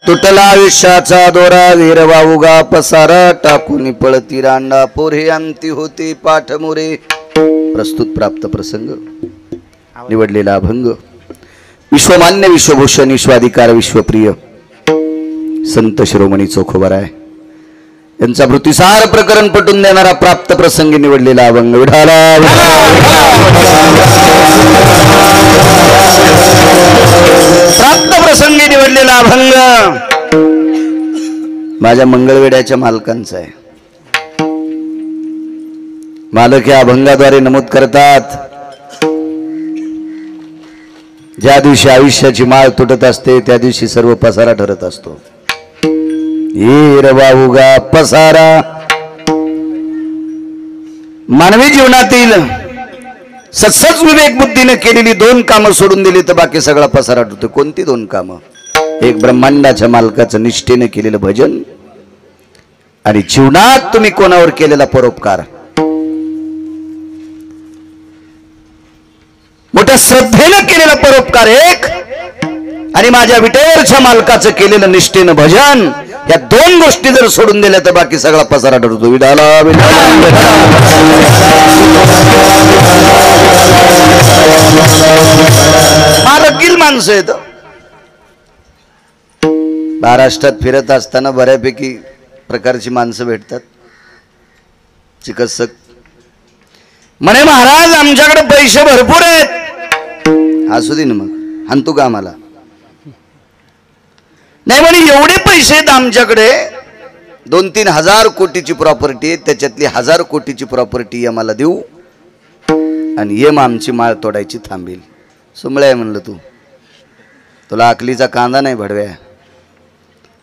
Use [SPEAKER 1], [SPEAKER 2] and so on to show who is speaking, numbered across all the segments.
[SPEAKER 1] तुटला आयुष्याचा दोरा वीरवा उगा पसारा टाकून पळती रांडा पोरे अंती होती पाठमोरे। प्रस्तुत प्राप्त प्रसंग निवडलेला अभंग विश्वमान्य विश्वभूषण विश्वाधिकार विश्वप्रिय संत शिरोमणी चोखोबाराय यांचा वृत्तीसार प्रकरण पटून देणारा प्राप्त प्रसंगी निवडलेला अभंग विठाला प्राप्त प्रसंगी निवडलेला अभंग माझ्या मंगळवेड्याच्या मालकांचा आहे। मालक या अभंगाद्वारे नमूद करतात, ज्या दिवशी आयुष्याची माळ तुटत असते त्या दिवशी सर्व पसारा ठरत असतो। हिरवा उगा पसारा मानवी जीवनातील सत्सच विवेक बुद्धीने केलेली दोन कामं सोडून दिली तर बाकी सगळा पसारा ठरतो। कोणती दोन कामं? एक ब्रह्मांडाच्या मालकाचं निष्ठेने केलेलं भजन आणि जीवनात तुम्ही कोणावर केलेला परोपकार, मोठ्या श्रद्धेने केलेला परोपकार एक, आणि माझ्या विटेवरच्या मालकाचं केलेलं निष्ठेनं भजन, या दोन गोष्टी जर सोडून दिल्या तर बाकी सगळा पसारा ठरतो। विडाला मालकील माणसं आहेत। महाराष्ट्रात फिरत असताना बऱ्यापैकी प्रकारची माणसं भेटतात। चिकित्सक म्हणे महाराज आमच्याकडे पैसे भरपूर आहेत। असू दे ना मग, आणतो का आम्हाला? नाही म्हणे एवढे पैसे आहेत आमच्याकडे, 2-3 हजार कोटीची प्रॉपर्टी आहे, त्याच्यातली 1000 कोटीची प्रॉपर्टी आम्हाला देऊ आणि ये मग आमची माळ तोडायची थांबेल। सुमळ्या म्हणलं तुला अकलीचा कांदा नाही भडव्या।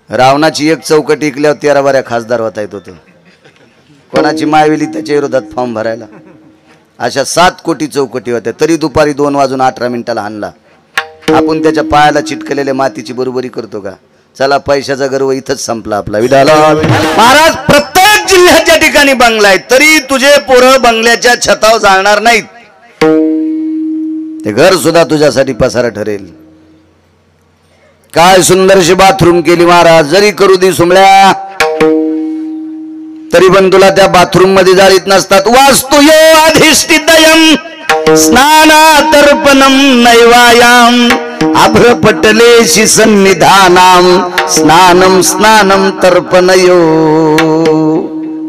[SPEAKER 1] रावणाची एक चौकट इकल्यावर 13-12 खासदार होता येत होतं। कोणाची मायवेली त्याच्या विरोधात फॉर्म भरायला, अशा 7 कोटी चौकटी होत्या, तरी दुपारी 2 वाजून 18 मिनिटाला हाणला। आपण त्याच्या पायाला चिटकलेल्या मातीची बरोबरी करतो का? चला पैशाचा गर्व इथंच संपला आपला। विडाला महाराज प्रत्येक जिल्ह्याच्या ठिकाणी बंगला आहे, तरी तुझे पोरं बंगल्याच्या छतावर जाणार नाहीत। ते घर सुद्धा तुझ्यासाठी पसारा ठरेल। काय सुंदरशी बाथरूम केली महाराज, जरी करू दे सुमळ्या तरी पण तुला त्या बाथरूम मध्ये जाळीत नसतात। वास्तु यो अधिष्ठितयं स्नानातर्पणं नैवायाम आभ्रपटलेशी सन्निधानाम स्नानं स्नानं तर्पणयो।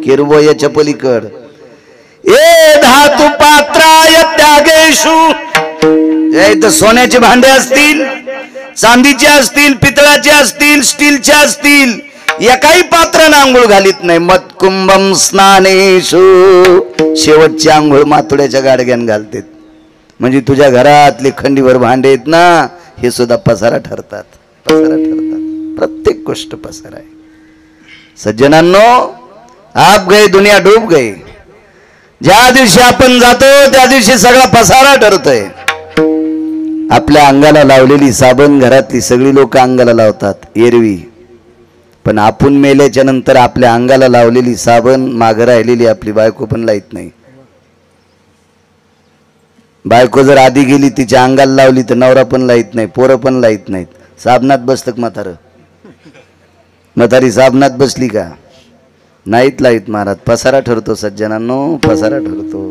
[SPEAKER 1] किरवयाच्या पलीकड ए धातु पात्राय त्यागेषु, इथं सोन्याचे भांडे असतील, चांदीचे असतील, पितळाचे असतील, स्टीलचे असतील, एकाही पात्राने आंघोळ घालीत नाही। मत्कुंभम स्नानेषु, शेवटची आंघोळ मातुड्याच्या गाडग्यान घालतात। म्हणजे तुझ्या घरातले खंडीवर भांडे आहेत ना, हे सुद्धा पसारा ठरतात, पसारा ठरतात। प्रत्येक गोष्ट पसारा आहे। सज्जनांनो, आप गए दुनिया डूब गई। ज्या दिवशी आपण जातो त्या दिवशी सगळा पसारा ठरतोय। आपल्या अंगाला लावलेली साबण घरातली सगळी लोक अंगाला लावतात एरवी, पण आपण मेल्याच्या नंतर आपल्या अंगाला लावलेली साबण मागे राहिलेली आपली बायको पण लाईत नाही। बायको जर आधी गेली तिच्या अंगाला लावली तर नवरा पण लाईत नाही, पोरं पण लाईत नाहीत। साबणात बसतक म्हातारी साबणात बसली का? नाहीत लाईत महाराज। पसारा ठरतो सज्जनांनो, पसारा ठरतो।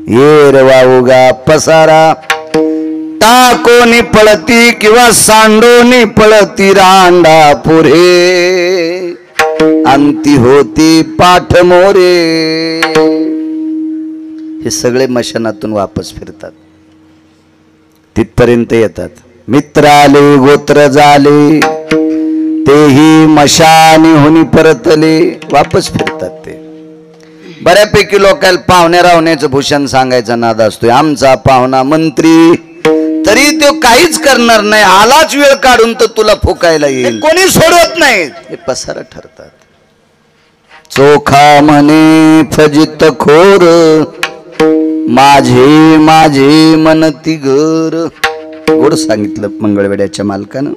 [SPEAKER 1] ये रवा उगा पसारा टाकोनी पळती किंवा सांडोनी पळती रांडा पुरे अंती होती पाठमोरे। हे सगळे मशानातून वापस फिरतात, तिथपर्यंत येतात। मित्र आले गोत्र झाले तेही मशानी होनी परतले, वापस फिरतात ते। बऱ्यापैकी लोकांना पाहुण्या रावण्याचं भूषण सांगायचा नाद असतोय। आमचा पाहुणा मंत्री, तरी तो काहीच करणार नाही, आलाच वेळ काढून तर तुला फुकायला येईल, कोणी सोडवत नाही। हे पसारा ठरतात। चोखा म्हणे फजित खोर माझे माझे मनती घर, गोड सांगितलं मंगळवेड्याच्या मालकानं।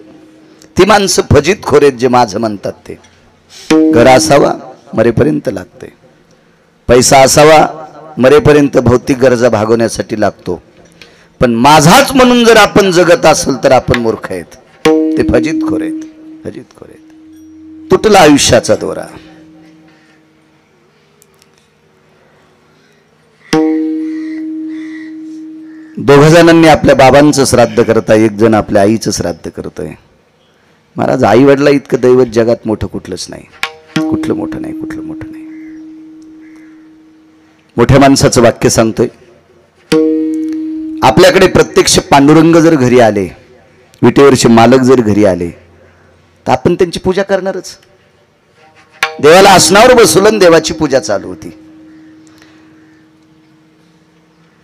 [SPEAKER 1] ती माणसं फजित खोर आहेत जे माझं म्हणतात ते। घर असावा मरेपर्यंत लागते, पैसा असावा मरेपर्यंत भौतिक गरजा भागवण्यासाठी लागतो, पण माझाच म्हणून जर आपण जगत असेल तर आपण मूर्ख आहेत। ते फजितखोर आहेत, फजितखोर आहेत। तुटला आयुष्याचा दोरा. दोघ जणांनी आपल्या बाबांचं श्राद्ध करताय, एक जण आपल्या आईचं श्राद्ध करतोय. महाराज, आई वडिला इतकं दैवत जगात मोठं कुठलंच नाही. कुठलं मोठं नाही, कुठलं मोठं नाही. मोठ्या माणसाचं वाक्य सांगतोय, आपल्याकडे प्रत्यक्ष पांडुरंग जर घरी आले, विटेवरचे मालक जर घरी आले, तर आपण त्यांची पूजा करणारच. देवाला आसनावर बसवलं, देवाची पूजा चालू होती.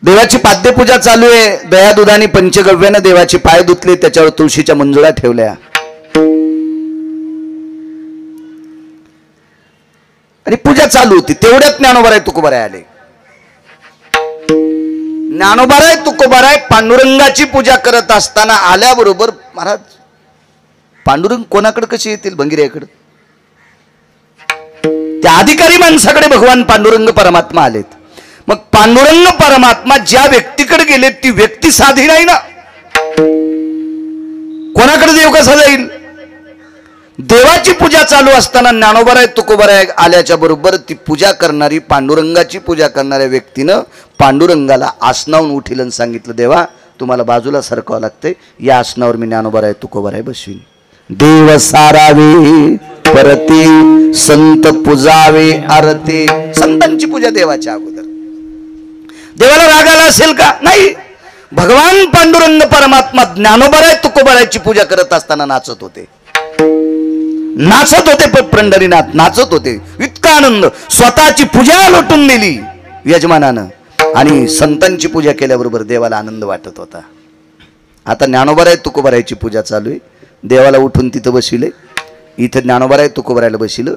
[SPEAKER 1] देवाची पाद्यपूजा चालू आहे. दया दुधाने पंचगव्यानं देवाचे पाय धुतले, त्याच्यावर तुळशीच्या मंजुळा ठेवल्या आणि पूजा चालू होती. तेवढ्यात ज्ञानोबाराय तुकोबाराय आले. ज्ञानोबाराय तुकोबाराय पांडुरंगाची पूजा करत असताना आल्याबरोबर, महाराज पांडुरंग कोणाकडे कसे येतील? भंगिऱ्याकडे. त्या अधिकारी माणसाकडे भगवान पांडुरंग परमात्मा आलेत. मग पांडुरंग परमात्मा ज्या व्यक्तीकडे गेले ती व्यक्ती साधी नाही ना. कोणाकडे देव कसा जाईल? देवाची पूजा चालू असताना ज्ञानोबाराय तुकोबाराय आल्याच्या बरोबर ती पूजा करणारी, पांडुरंगाची पूजा करणाऱ्या व्यक्तीनं पांडुरंगाला आसनावून उठील आणि सांगितलं, देवा तुम्हाला बाजूला सरकावं लागतंय, या आसनावर मी ज्ञानोबाराय तुकोबाराय बसवीन. देव सारावे परते, संत पूजावे आरते. संतांची पूजा देवाच्या अगोदर. देवाला राग आला असेल का? नाही. भगवान पांडुरंग परमात्मा ज्ञानोबाराय तुकोबारायची पूजा करत असताना नाचत होते. नाचत होते. पंढरीनाथ नाचत होते. इतका आनंद. स्वतःची पूजा लोटून दिली यजमानानं आणि संतांची पूजा केल्याबरोबर देवाला आनंद वाटत होता. आता ज्ञानोबाराय तुकोबारायची पूजा चालू आहे. देवाला उठून तिथं बसविले. इथं ज्ञानोबाराय तुकोबारायला बसविलं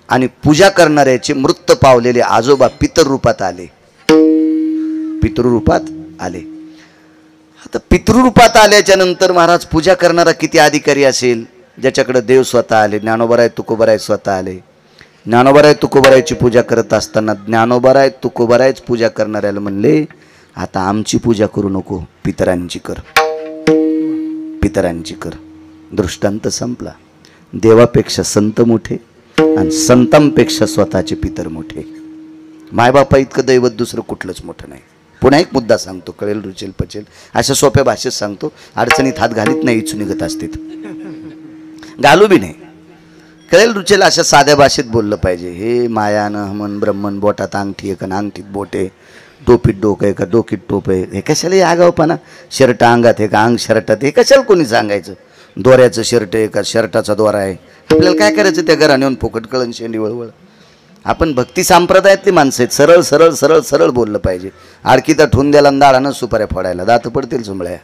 [SPEAKER 1] आणि पूजा करणाऱ्याचे मृत पावलेले आजोबा पितृरूपात आले. पितृरूपात आले. आता पितृरूपात आल्याच्या नंतर महाराज पूजा करणारा किती अधिकारी असेल, ज्याच्याकडे देव स्वतः आले. ज्ञानोबाराय तुकोबाराय स्वतः आले. ज्ञानोबाराय तुकोबारायची पूजा करत असताना ज्ञानोबाराय तुकोबारायच पूजा करणाऱ्याला म्हणले, आता आमची पूजा करू नको, पितरांची कर, पितरांची कर. दृष्टांत संपला. देवापेक्षा संत मोठे आणि संतांपेक्षा स्वतःचे पितर मोठे. मायबापा इतकं दैवत दुसरं कुठलंच मोठं नाही. पुन्हा एक मुद्दा सांगतो, कळेल रुचेल पचेल अशा सोप्या भाषेत सांगतो. अडचणीत हात घालीत नाही, इचू निघत असते, घालू बी नाही. कळेल रुचेल अशा साध्या भाषेत बोललं पाहिजे. हे मायानं हमन ब्रह्मन, बोटात अंगठी आहे का अंगठीत बोट आहे, टोपीत डोकं आहे का डोकीत टोप आहे, हे कशाला आगावपणा? शर्ट अंगात आहे का अंग शर्टात, हे कशाला कोणी सांगायचं? दोऱ्याचं शर्ट आहे का शर्टाचा दोरा आहे? आपल्याला काय करायचं? त्या घराने येऊन फुकट कळण शेंडी वळवळ. आपण भक्ती संप्रदायातली माणसं आहेत. सरळ सरळ सरळ सरळ बोललं पाहिजे. आडकीता ठेवून द्याला दाळानं सुपाऱ्या फोडायला दात पडतील सुंबळ्या.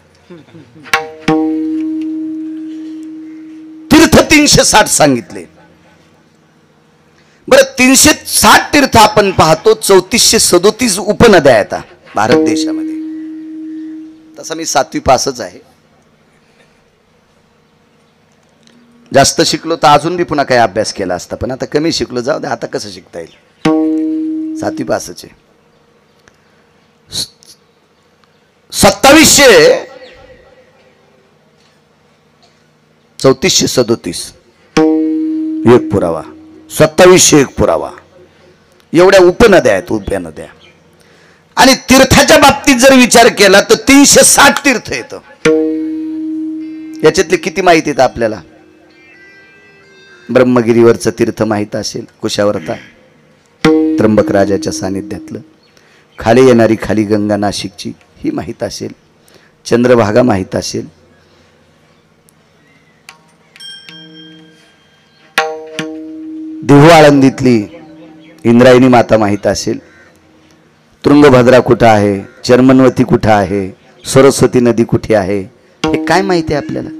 [SPEAKER 1] तीर्थ 360 सांगितले. बरं, 360 तीर्थ आपण पाहतो. 3437 उपनद्या आहेत भारत देशामध्ये. तसा मी 7वी पासच आहे. जास्त शिकलो तर अजून बी पुन्हा काही अभ्यास केला असता, पण आता कमी शिकलो, जाऊ दे, आता कसं शिकता येईल. 7वी पासच आहे. 3437 एक पुरावा, 2701 पुरावा. एवढ्या उपनद्या आहेत, उपनद्या. आणि तीर्थाच्या बाबतीत जर विचार केला तर 360 तीर्थ येतं. याच्यातले किती माहिती आहेत आपल्याला? ब्रह्मगिरीवरचं तीर्थ माहीत असेल, कुशावर्ता त्र्यंबक राजाच्या सानिध्यातलं. खाली येणारी खाली गंगा नाशिकची ही माहीत असेल. चंद्रभागा माहीत असेल. देहू आळंदीतली इंद्रायणी माता माहीत असेल. तुंगभद्रा कुठं आहे, चर्मनवती कुठं आहे, सरस्वती नदी कुठे आहे, हे काय माहिती आहे आपल्याला?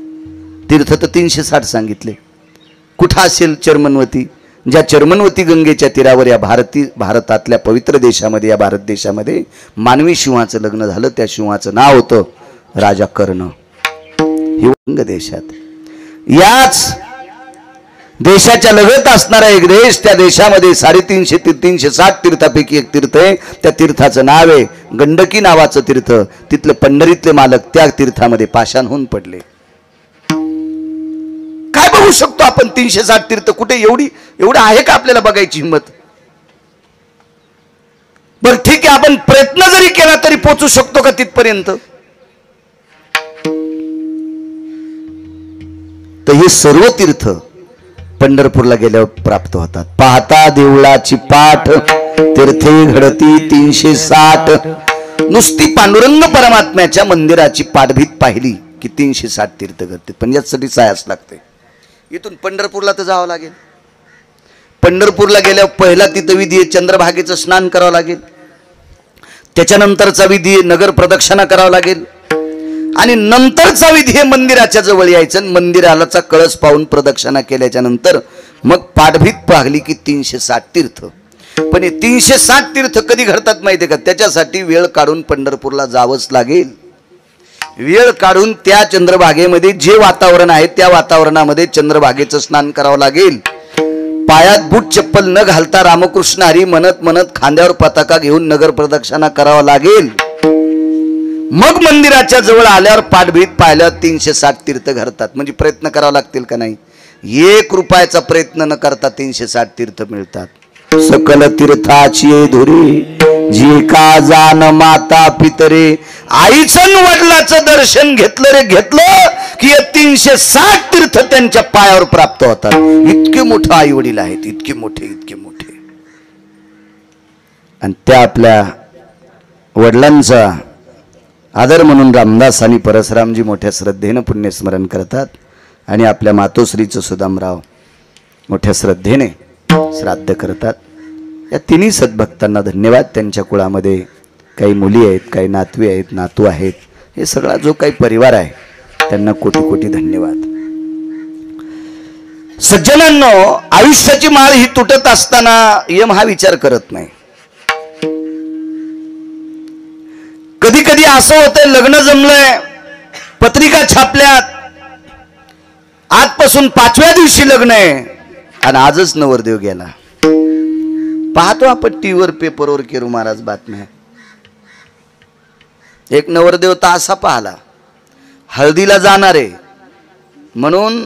[SPEAKER 1] तीर्थ तर 360 सांगितले. कुठं असेल चर्मनवती? ज्या चर्मनवती गंगेच्या तीरावर या भारतातल्या पवित्र देशामध्ये, या भारत देशामध्ये मानवी शिवाचं लग्न झालं. त्या शिवाचं नाव होतं राजा कर्ण. हे वंग देशात. याच देशाच्या लगत असणारा एक देश, त्या देशामध्ये 360 तीर्थापैकी एक तीर्थ आहे. त्या तीर्थाचं नाव आहे गंडकी नावाचं तीर्थ. तिथले पंढरीतले मालक त्या तीर्थामध्ये पाषाण होऊन पडले. काय बघू शकतो आपण 360 तीर्थ कुठे एवढं आहे का आपल्याला बघायची हिंमत? बर ठीक आहे, आपण प्रयत्न जरी केला तरी पोहोचू शकतो का तिथपर्यंत? तर हे सर्व तीर्थ पंढरपूरला गेल्यावर प्राप्त होतात. पाहता देवळाची पाठ तीर्थे घडती 360. नुसती पांडुरंग परमात्म्याच्या मंदिराची पाठभीत पाहिली की 360 तीर्थ घडते. पण यासाठी सायास लागते. इथून पंढरपूरला तर जावं लागेल. पंढरपूरला गेल्यावर पहिला तिथं विधी आहे चंद्रभागेचं स्नान करावं लागेल. त्याच्यानंतरचा विधी आहे नगर प्रदक्षिणा करावं लागेल. आणि नंतरचा विधी आहे मंदिराच्या जवळ यायचं. मंदिरालाचा कळस पाहून प्रदक्षिणा केल्याच्या नंतर मग पाठभीत पाहिली की 360 तीर्थ. पण हे 360 तीर्थ कधी घडतात माहिती आहे का? त्याच्यासाठी वेळ काढून पंढरपूरला जावंच लागेल. वेळ काढून त्या चंद्रभागेमध्ये जे वातावरण आहे त्या वातावरणामध्ये चंद्रभागेचं स्नान करावं लागेल. पायात बूट चप्पल न घालता रामकृष्ण हरी म्हणत म्हणत खांद्यावर पताका घेऊन नगर प्रदक्षिणा करावं लागेल. मग मंदिराच्या जवळ आल्यावर पाठभीत पाहिल्यावर 360 तीर्थ घडतात. म्हणजे प्रयत्न करावा लागतील का नाही? 1 रुपयाचा प्रयत्न न करता 360 तीर्थ मिळतात. सकल तीर्थाची धुरी जी का जान माता पितरे. आईचं वडिलाचं दर्शन घेतलं रे घेतलं की 360 तीर्थ त्यांच्या पायावर प्राप्त होतात. इतके मोठे आई वडील आहेत, इतके मोठे. आणि त्या आपल्या वडिलांचा आदर म्हणून रामदास आणि परशुरामजी मोठ्या श्रद्धेनं पुण्यस्मरण करतात. आणि आपल्या मातोश्रीचं सुदामराव मोठ्या श्रद्धेने श्राद्ध करतात. या तिन्ही सद्भक्तांना धन्यवाद. त्यांच्या कुळामध्ये काही मुली आहेत, काही नातवी आहेत, नातू आहेत. हे सगळा जो काही परिवार आहे त्यांना कोटी कोटी धन्यवाद. सज्जनांनो, आयुष्याची माळ ही तुटत असताना यम हा विचार करत नाही. कधी कधी असं होतंय, लग्न जमलंय, पत्रिका छापल्यात, आजपासून 5व्या दिवशी लग्न आहे आणि आजच नवरदेव गेला. पाहतो आपण टीव्हीवर पेपरवर केरू महाराज बातम्या. एक नवरदेव तर असा पाहला, हळदीला जाणार आहे म्हणून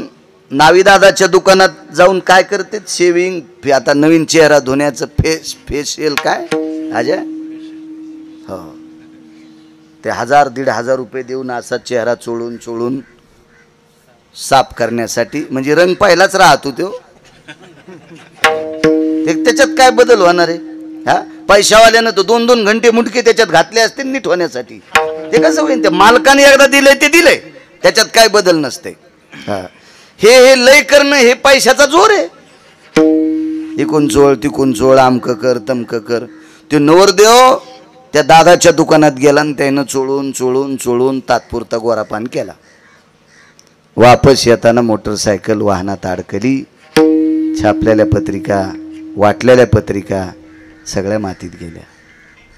[SPEAKER 1] नावीदादाच्या दुकानात जाऊन काय करते, शेविंग, आता नवीन चेहरा धुण्याचं फेशियल काय अजय, हो ते 1000-1500 रुपये देऊन असा चेहरा चोळून साफ करण्यासाठी. म्हणजे रंग पाहिलाच राहतो तो. त्याच्यात काय बदल होणार आहे? हा, पैशावाल्यानं तो 2-2 घंटे मुटके त्याच्यात घातले असते नीट होण्यासाठी. ते कसं होईल? त्या मालकाने एकदा दिलंय ते दिलंय, त्याच्यात काय बदल नसते. हा, हे लय करणं हे पैशाचा जोर आहे. इकून चोळ तिकून चोळ, आमक कर तमक कर. ते नवरदेव त्या दादाच्या दुकानात गेला आणि त्यानं चोळून तात्पुरता गोरापान केला. वापस येताना मोटरसायकल वाहनात अडकली. छापलेल्या पत्रिका, वाटलेल्या पत्रिका सगळ्या मातीत गेल्या.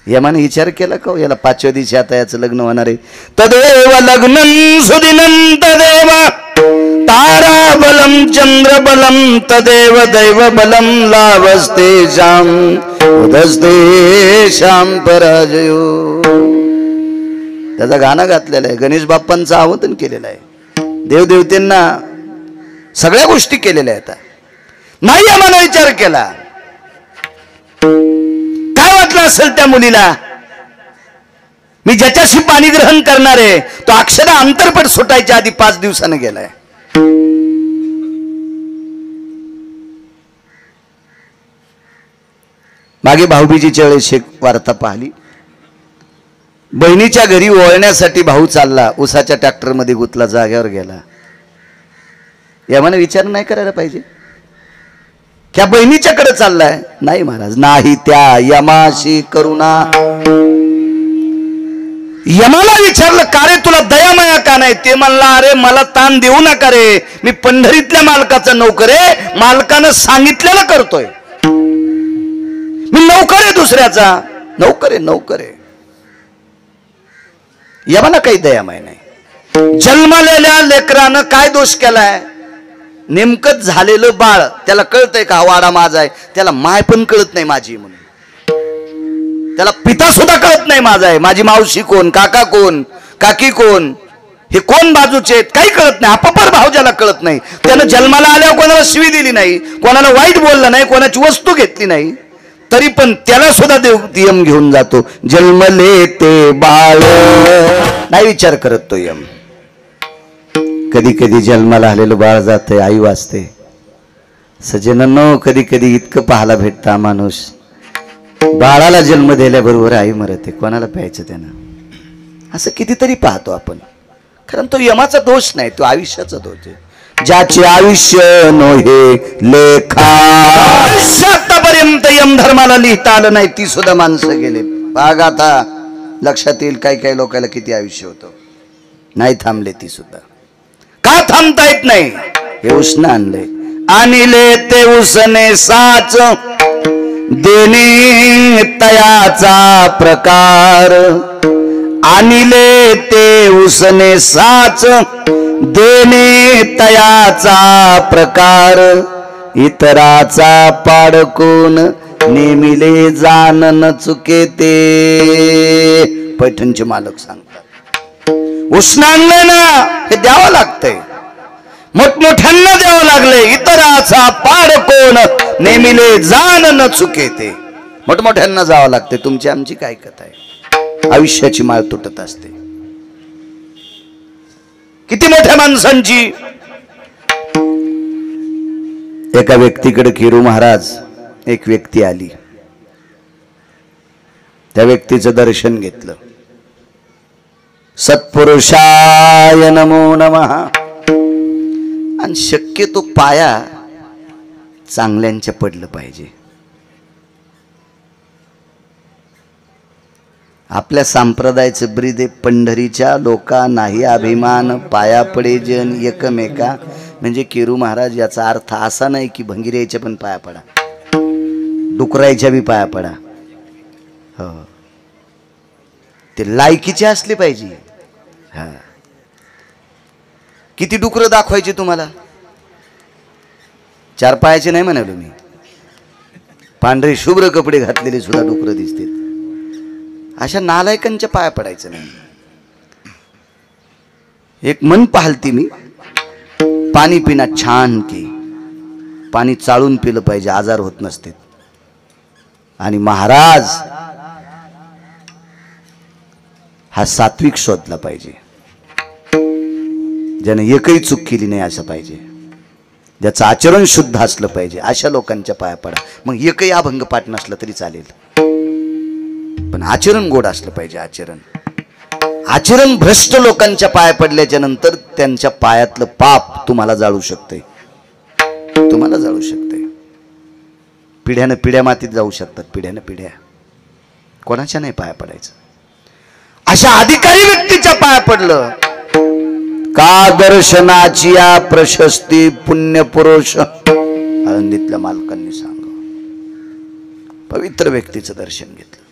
[SPEAKER 1] यमाने विचार केला का याला 5व्या दिवशी आता याचं लग्न होणार आहे. तदेव लग्नं सुदिनं तदेव ताराबलं चंद्रबलं तदेव दैवबलं लाभस्तेषां उदस्तेषां पराजयो. त्याचा गाणं घातलेला आहे, गणेश बाप्पांचं आवाहन केलेलं आहे, देवदेवतेंना सगळ्या गोष्टी केलेल्या आहेत. नाही आम्हाला विचार केला. काय वाटलं असेल त्या मुलीला, मी ज्याच्याशी पाणी ग्रहण करणार आहे तो अक्षरशः अंतरपट सुटायच्या आधी 5 दिवसानं गेलाय. मागे भाऊबीजीच्या वेळेस एक वार्ता पाहिली. बहिणीच्या घरी ओळण्यासाठी भाऊ चालला, उसाच्या ट्रॅक्टरमध्ये गुतला, जाग्यावर गेला. यामाने विचार नाही करायला पाहिजे? त्या बहिणीच्याकडे चाललाय. नाही महाराज, नाही त्या यमाशी करुणा. यमाला विचारलं का रे तुला दयामाया का नाही? ते म्हणला अरे मला ताण देऊ नका रे, मी पंढरीतल्या मालकाचा नोकर आहे, मालकानं सांगितलेलं करतोय, मी नोकर आहे दुसऱ्याचा, नोकर आहे. यमाला काही दयामाय नाही. जन्मलेल्या लेकरानं काय दोष केलाय? नेमकंच झालेलं बाळ त्याला कळतंय का वाडा माझा आहे? त्याला माय पण कळत नाही माझी म्हणून. त्याला पिता सुद्धा कळत नाही माझा आहे. माझी मावशी कोण, काका कोण, काकी कोण, हे कोण बाजूचे आहेत काही कळत नाही. अपपर भाव ज्याला कळत नाही, त्यानं जन्माला आल्यावर कोणाला शिवी दिली नाही, कोणाला वाईट बोललं नाही, कोणाची वस्तू घेतली नाही, तरी पण त्याला सुद्धा देव यम घेऊन जातो. जन्मले ते बाळ नाही विचार करत तो यम. कधी कधी जन्माला आलेलं बाळ जाते, आई वाचते. सज्जनांनो, कधी कधी इतकं पाहायला भेटता माणूस, बाळाला जन्म दिल्याबरोबर आई मरते, कोणाला प्यायचं त्यानं. असं कितीतरी पाहतो आपण. कारण तो यमाचा दोष नाही, तो आयुष्याचा दोष आहे. ज्याचे आयुष्य नोहे लेखा, आतापर्यंत यम धर्माला लिहिता आलं नाही ती सुद्धा माणसं गेले. बाग आता लक्षात येईल काही काही लोकांना किती आयुष्य होतं, नाही थांबले ती सुद्धा. का थांबता येत नाही? हे उष्ण आणले. आणले ते उसने साच, देणे तयाचा प्रकार. आणले ते उसने साच, देणे तयाचा प्रकार. इतराचा पाडकून नेमिले जाण न चुके ते. पैठणचे मालक सांगतात, उष्ण आणले ना, हे द्यावं लागतंय, मोठमोठ्यांना द्यावं लागले. इतराचा पाडकोन नेमिले जाण न चुके ते. मोठमोठ्यांना जावं लागते. तुमची आमची काय कथा आहे? आयुष्याची माळ तुटत असते. किती मोठ्या माणसांची. एका व्यक्तीकडे किरू महाराज, एक व्यक्ती आली, त्या व्यक्तीचं दर्शन घेतलं. सत्पुरुषाय नमो नमः. आणि शक्यतो पाया चांगल्यांच्या पडलं पाहिजे. आपल्या संप्रदायाचं ब्रीद आहे, पंढरीच्या लोका नाही अभिमान, पाया पडे जन एकमेका. म्हणजे केरू महाराज याचा अर्थ असा नाही की भंगिऱ्याच्या पण पाया पडा, डुकरायच्या बी पाया पडा. हो, ते लायकीचे असले पाहिजे. हा, किती डुकरं दाखवायचे तुम्हाला? 4 पायाचे नाही म्हणालो मी, पांढरे शुभ्र कपडे घातलेले सुद्धा डुकरं दिसते. अशा नालायकांच्या पाया पडायचं नाही. एक मन पाहलती मी, पाणी पिना छान की, पाणी चाळून पिलं पाहिजे, आजार होत नसते. आणि महाराज हा सात्विक शोधला पाहिजे, ज्याने एकही चूक केली नाही असं पाहिजे, ज्याचं आचरण शुद्ध असलं पाहिजे, अशा लोकांच्या पाया पडा. मग एकही अभंग पाठ नसलं तरी चालेल, पण आचरण गोड असलं पाहिजे. आचरण भ्रष्ट लोकांच्या पाया पडल्याच्या नंतर त्यांच्या पायातलं पाप तुम्हाला जाळू शकते, तुम्हाला जाळू शकते. पिढ्यानं पिढ्या मातीत जाऊ शकतात, पिढ्यानं पिढ्या. कोणाच्या नाही पाया पडायचं. अशा अधिकारी व्यक्तीच्या पाया पडलं का दर्शनाची या प्रशस्ती पुण्य पुरुष. आळंदीतल्या मालकांनी सांग, पवित्र व्यक्तीचं दर्शन घेतलं.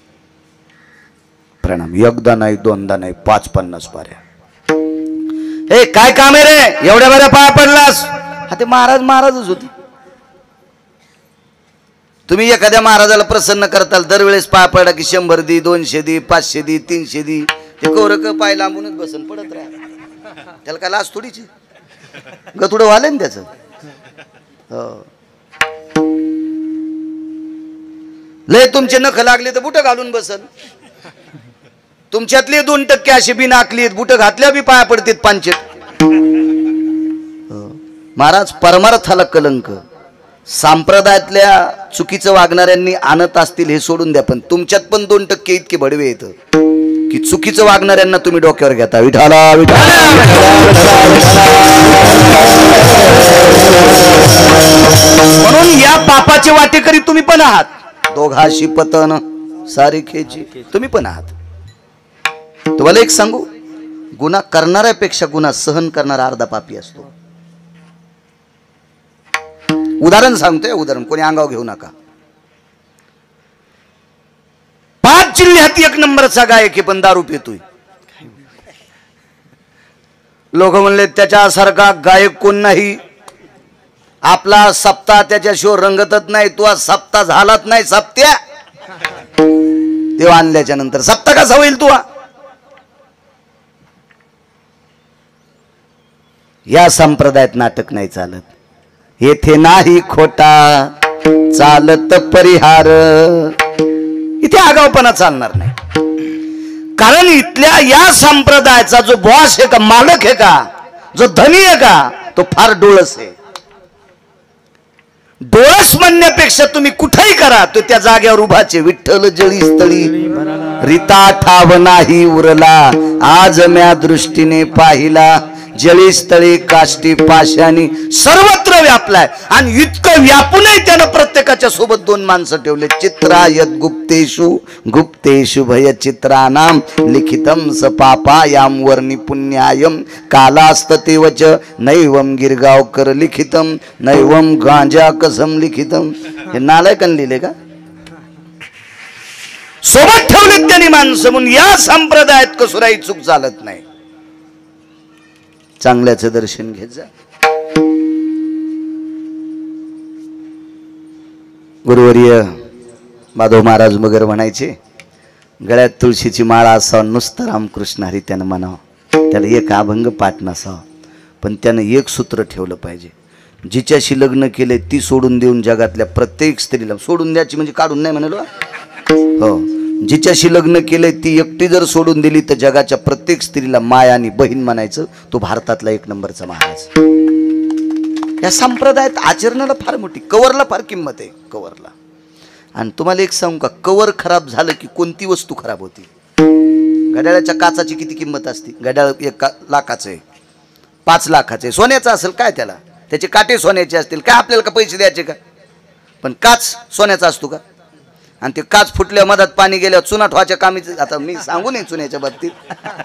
[SPEAKER 1] प्रणाम. एकदा नाही, दोनदा नाही, 5-50 पाऱ्या. हे काय काम आहे रे, एवढ्या बऱ्या पाया पडलास? हा, ते महाराजच होते. तुम्ही एखाद्या महाराजाला प्रसन्न करताल, दरवेळेस पाया पडा की 100 दी, 200 दी, 500 दी, 300 दी. ते कोरक पाय लांबूनच बसन पडत राहा. त्याला काय लाज थोडीची, गतुडं व्हालं ना त्याचं. लय तुमचे नख लागले तर बुट घालून बसल. तुमच्यातले 2% असे बी नाकली, बुट घातल्या बी पाया पडतात 5. महाराज परमार्थाला कलंक. संप्रदायातल्या चुकीचं वागणाऱ्यांनी आणत असतील हे सोडून द्या, पण तुमच्यात पण 2% इतके भडवे येतं की चुकीचं वागणाऱ्यांना तुम्ही डोक्यावर घेता. विठाला विठाला. म्हणून या पापाचे वाटेकरी तुम्ही पण आहात. दोघाशी पतन सारिखेची तुम्ही पण आहात. तुम्हाला एक सांगू, गुन्हा करणाऱ्यापेक्षा गुन्हा सहन करणारा अर्धा पापी असतो. उदाहरण सांगतोय, उदाहरण कोणी अंगावर घेऊ नका. 5 जिल्ह्यात 1 नंबरचा गायक आहे, पण दारू पितोय. लोक म्हणले त्याच्यासारखा गायक कोण नाही. आपला सप्ताह त्याच्याशिवाय रंगतच नाही. तू आज सप्ताह झालाच नाही. सप्त्या तेव्हा आणल्याच्या नंतर सप्ताह कसा होईल? तू या संप्रदायात नाटक नाही चालत. येथे नाही खोटा चालत परिहार. इथे आगाऊपणा चालणार नाही. कारण इथल्या या संप्रदायाचा जो बॉस आहे का, मालक आहे का, जो धनी आहे का, तो फार डोळस आहे. डोळस म्हणण्यापेक्षा तुम्ही कुठेही करा, तो त्या जाग्यावर उभाचे. विठ्ठल जळी स्थळी रीता ठाव नाही उरला, आज म्या दृष्टीने पाहिला. जळी स्थळी काष्टी पाशानी सर्वत्र व्यापलाय. आणि इतकं व्यापूनही त्यानं प्रत्येकाच्या सोबत 2 माणसं ठेवले. चित्रायत गुप्तेषु गुप्तेषु भय चित्रानाम लिखितम स पापायाम वर्णी पुण्यायम कालास्तते वच नैवम गिरगावकर लिखितम नैवम गांजा कसम लिखितम. हे नालायकांनी लिहिले का? सोबत ठेवलेत त्यांनी माणसं. म्हणून या संप्रदायात कसुराही चूक चालत नाही. चांगल्याचं दर्शन घेत जा. गुरुवर्य माधव महाराज वगैरे म्हणायचे, गळ्यात तुळशीची माळा असावं, नुसतं रामकृष्ण हरी त्यानं म्हणावं, त्याला एक अभंग पाठ नसावं, पण त्यानं एक सूत्र ठेवलं पाहिजे. जिच्याशी लग्न केले ती सोडून देऊन जगातल्या प्रत्येक स्त्रीला सोडून द्यायची, म्हणजे काढून नाही म्हणालो. हो, जिच्याशी लग्न केलंय ती एकटी जर सोडून दिली तर जगाच्या प्रत्येक स्त्रीला माय आणि बहीण म्हणायचं. तो भारतातला 1 नंबरचा महाराज. या संप्रदायात आचरणाला फार मोठी, कवरला फार किंमत आहे. कवरला. आणि तुम्हाला एक सांगू का, कवर खराब झालं की कोणती वस्तू खराब होती. घड्याळाच्या काचाची किती किंमत असते? घड्याळ 1 लाखाचं आहे, 5 लाखाचं आहे. सोन्याचं असेल काय, त्याला त्याचे काटे सोन्याचे असतील काय, आपल्याला का पैसे द्यायचे का? पण काच सोन्याचा असतो का? आणि ते काच फुटल्या, मधात पाणी गेल्यावर चुना ठेवायच्या कामी. आता मी सांगू नये चुन्याच्या बाबतीत,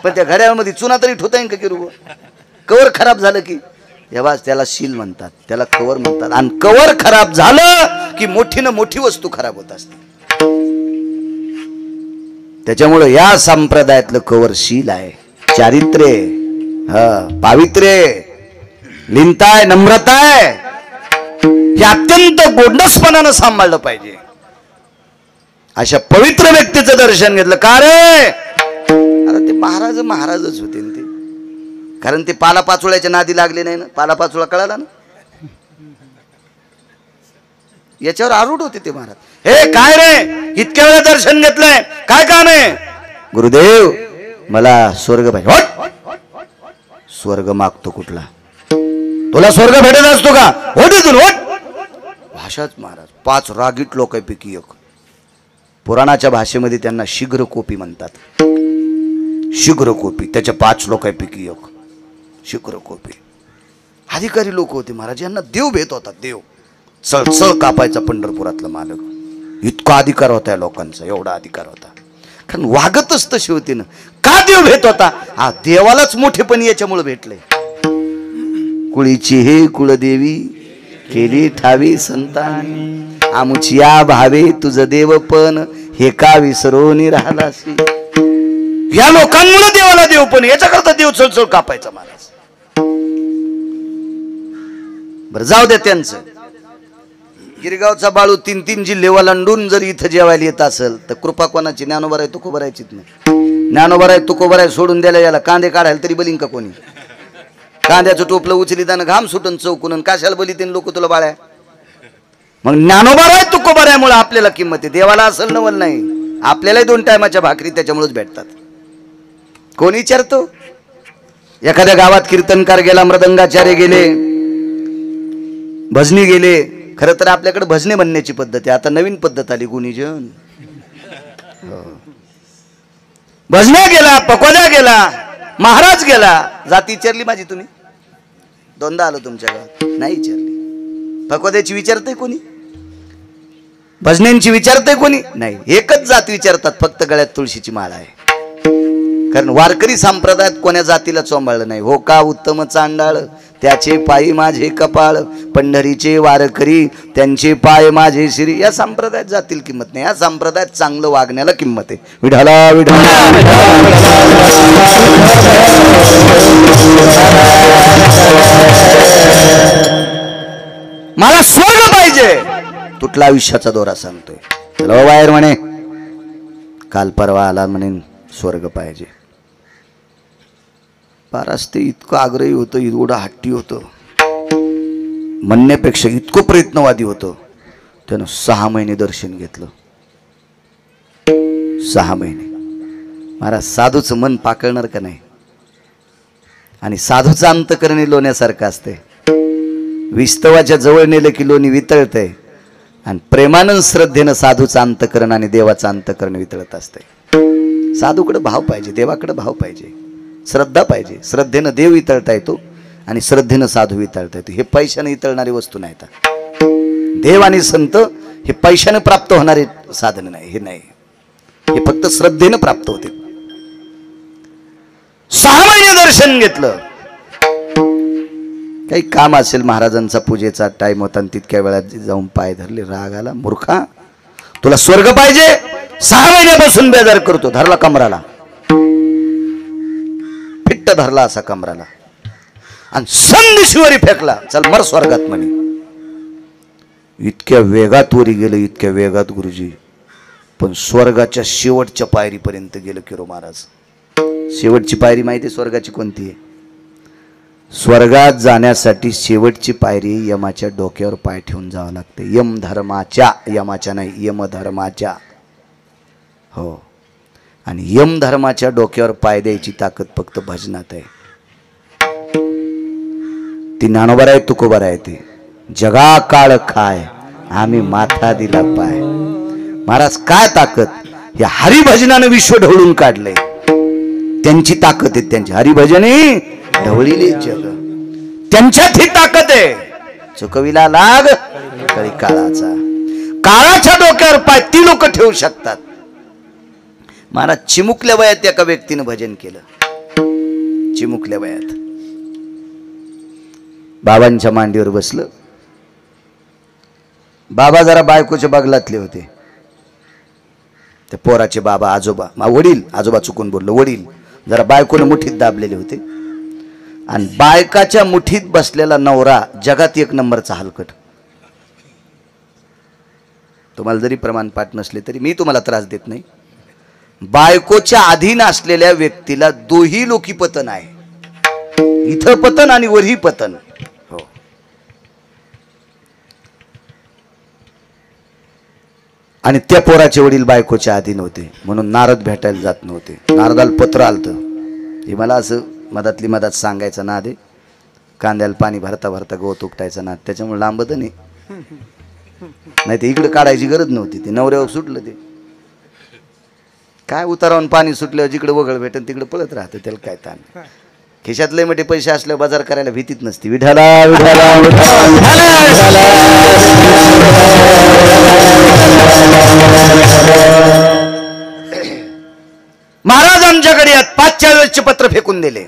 [SPEAKER 1] पण त्या घड्याळामध्ये चुना तरी ठेवता येईल का की रुगो? कवर खराब झालं की त्याला शील म्हणतात, त्याला कवर म्हणतात. आणि कवर खराब झालं की मोठीनं मोठी वस्तू खराब होत असते. त्याच्यामुळे या संप्रदायातलं कवर शील आहे, चारित्र्य, पावित्र्य, लिनताय, नम्रता आहे. हे अत्यंत गोंडसपणानं सांभाळलं पाहिजे. अशा पवित्र व्यक्तीचं दर्शन घेतलं का रे? अरे ते महाराजच होते ते. कारण ते पालापाचोळ्याच्या नादी लागले नाही ना. पालापाचोळा कळाला ना, याच्यावर आरूढ होते ते महाराज. हे काय रे, इतक्या वेळा दर्शन घेतलंय, काय काम आहे? गुरुदेव मला स्वर्ग पाहिजे. स्वर्ग मागतो कुठला? तुला स्वर्ग भेटत असतो का? होत इथून होत. भाषाच महाराज 5 रागीट लोकांपैकी एक. पुराणाच्या भाषेमध्ये त्यांना शीघ्रकोपी म्हणतात. शीघ्रकोपी, त्याच्या 5 लोकांपैकी एक शीघ्रकोपी. अधिकारी लोक होते महाराज. यांना देव भेट होता. देव चळ कापायचा पंढरपुरातला मालक. इतका अधिकार होता या लोकांचा, एवढा अधिकार होता. कारण वागतच तशी होती ना. का देव भेट होता? हा, देवालाच मोठेपणी याच्यामुळे भेटले. कुळीची हे कुळदेवी केली ठावी संतानी, आमुची या भावे तुझं देवपण हे का विसरून राहिलासी. या लोकांमुळे देवाला देवपण. याच्याकरता देव चळचळ कापायचा महाराज. बरं जाऊ द्या त्यांचं. गिरगावचा बाळू 3 जिल्हे ओलांडून जर इथं जेवायला येत असेल तर कृपा कोणाची? ज्ञानोबा आहे तुकोबरायचीच नाही. ज्ञानोबा आहे तुकोबराय सोडून द्यायला याला कांदे काढायला तरी बलिंग का कोणी? कांद्याचं टोपलं उचलीत आणि घाम सुटून चौकून काशाला बलितीन लोक तुला बाळ्या. मग ज्ञानोबा आहे तुकोबरायमुळे आपल्याला किंमत आहे. देवाला असेल नवल नाही. आपल्यालाही 2 टायमाच्या भाकरी त्याच्यामुळेच भेटतात. कोण विचारतो? एखाद्या गावात कीर्तनकार गेला, मृदंगाचार्य गेले, भजनी गेले. खरं तर आपल्याकडे भजने म्हणण्याची पद्धत आहे. आता नवीन पद्धत आली गुणीजन. भजन्या गेला, पकोद्या गेला, महाराज गेला. जाती विचारली माझी तुम्ही? 2दा आलो तुमच्या गावात, नाही विचारली. पकोद्याची विचारते कोणी? भजन्यांची विचारते कोणी? नाही. एकच जात विचारतात, फक्त गळ्यात तुळशीची माळ आहे. कारण वारकरी संप्रदायात कोण्या जातीला चोंबाळलं नाही. हो का उत्तम चांडाळ त्याचे पायी माझे कपाळ, पंढरीचे वारकरी त्यांचे पाय माझे श्री. या संप्रदायात जातील किंमत नाही. या संप्रदायात चांगलं वागण्याला किंमत आहे. विठाला विठाला मला स्वर्ग पाहिजे. तुटला आयुष्याचा दोरा सांगतोय. चलो बाहेर म्हणे. काल परवा आला म्हणे स्वर्ग पाहिजे. महाराज ते इतकं आग्रही होतं, एवढं हट्टी होतं, म्हणण्यापेक्षा इतकं प्रयत्नवादी होतं. त्यानं 6 महिने दर्शन घेतलं. 6 महिने. महाराज साधूचं मन पाकळणार का नाही? आणि साधूचं अंतकरणी लोण्यासारखं असते. विस्तवाच्या जवळ नेलं की लोणी वितळतंय, आणि प्रेमानं श्रद्धेनं साधूचं अंतकरण आणि देवाचं अंतकरण वितळत असते. साधूकडे भाव पाहिजे, देवाकडे भाव पाहिजे, श्रद्धा पाहिजे. श्रद्धेनं देव वितळता येतो आणि श्रद्धेनं साधू वितळता येतो. हे पैशाने वितळणारी वस्तू नाही. देव आणि संत हे पैशाने प्राप्त होणारे साधन नाही. हे नाही, हे फक्त श्रद्धेनं प्राप्त होते. 6 महिने दर्शन घेतलं. काही काम असेल, महाराजांचा पूजेचा टाइम होता, तितक्या वेळात जाऊन पाय धरले. राग आला. मूर्खा, तुला स्वर्ग पाहिजे? 6 महिन्यापासून बेजार करतो. धरला कमराला, फिट्ट धरला असा कमराला, आणि संदेशिवरी फेकला. चल मर स्वर्गात म्हणे. इतक्या वेगात वरी गेलं, इतक्या वेगात गुरुजी, पण स्वर्गाच्या शेवटच्या पायरीपर्यंत गेलं किरो महाराज. शेवटची पायरी माहिती स्वर्गाची कोणती आहे? स्वर्गात जाण्यासाठी शेवटची पायरी यमाच्या डोक्यावर पाय ठेवून जावं लागते. यम धर्माच्या, यमाच्या नाही, यम धर्माच्या. हो, आणि यम धर्माच्या डोक्यावर पाय द्यायची ताकद फक्त भजनात आहे. ती ज्ञानोबा आहे, तुकोबा आहे. ते जगा काळ खाय, आम्ही माथा दिला पाय. महाराज काय ताकद! या हरिभजनानं विश्व ढवळून काढलंय. त्यांची ताकद आहे, त्यांची हरिभजने ढवळीले जग, त्यांच्यात ही ताकद आहे. चुकविला लाग कळी काळाचा. काळाच्या डोक्यावर पाय ती लोक ठेवू शकतात. महाराज चिमुकल्या वयात एका व्यक्तीनं भजन केलं. चिमुकल्या वयात बाबांच्या मांडीवर बसलं. बाबा जरा बायकोच्या बगलातले होते. ते पोराचे बाबा, आजोबा, वडील, आजोबा चुकून बोललो, वडील जरा बायकोने मुठीत दाबलेले होते. आणि बायकाच्या मुठीत बसलेला नवरा जगात 1 नंबरचा हलकट. तुम्हाला जरी प्रमाणपाठ नसले तरी मी तुम्हाला त्रास देत नाही. बायकोच्या अधीन असलेल्या व्यक्तीला दोही लोकी पतन आहे. इथं पतन आणि वरही पतन. हो, आणि त्या पोराचे वडील बायकोच्या अधीन होते, म्हणून नारद भेटायला जात नव्हते. नारदाला पत्र आलतं. हे मला असं मधातली मधात सांगायचं नाद आहे. कांद्याला पाणी भरता भरता गवत उपटायचं नाद, त्याच्यामुळे लांबत नाही. नाही ते इकडे काढायची गरज नव्हती. ते नवऱ्यावर सुटलं. ते काय उतारावून पाणी सुटल्यावर जिकडे वगळ भेटन तिकडे पळत राहतं. त्याला काय ताण. खिशात लय मोठे पैसे असल्यावर बाजार करायला भीतीच नसती. विठाला विठाला महाराज आमच्याकडे 5-4 पत्र फेकून दिले.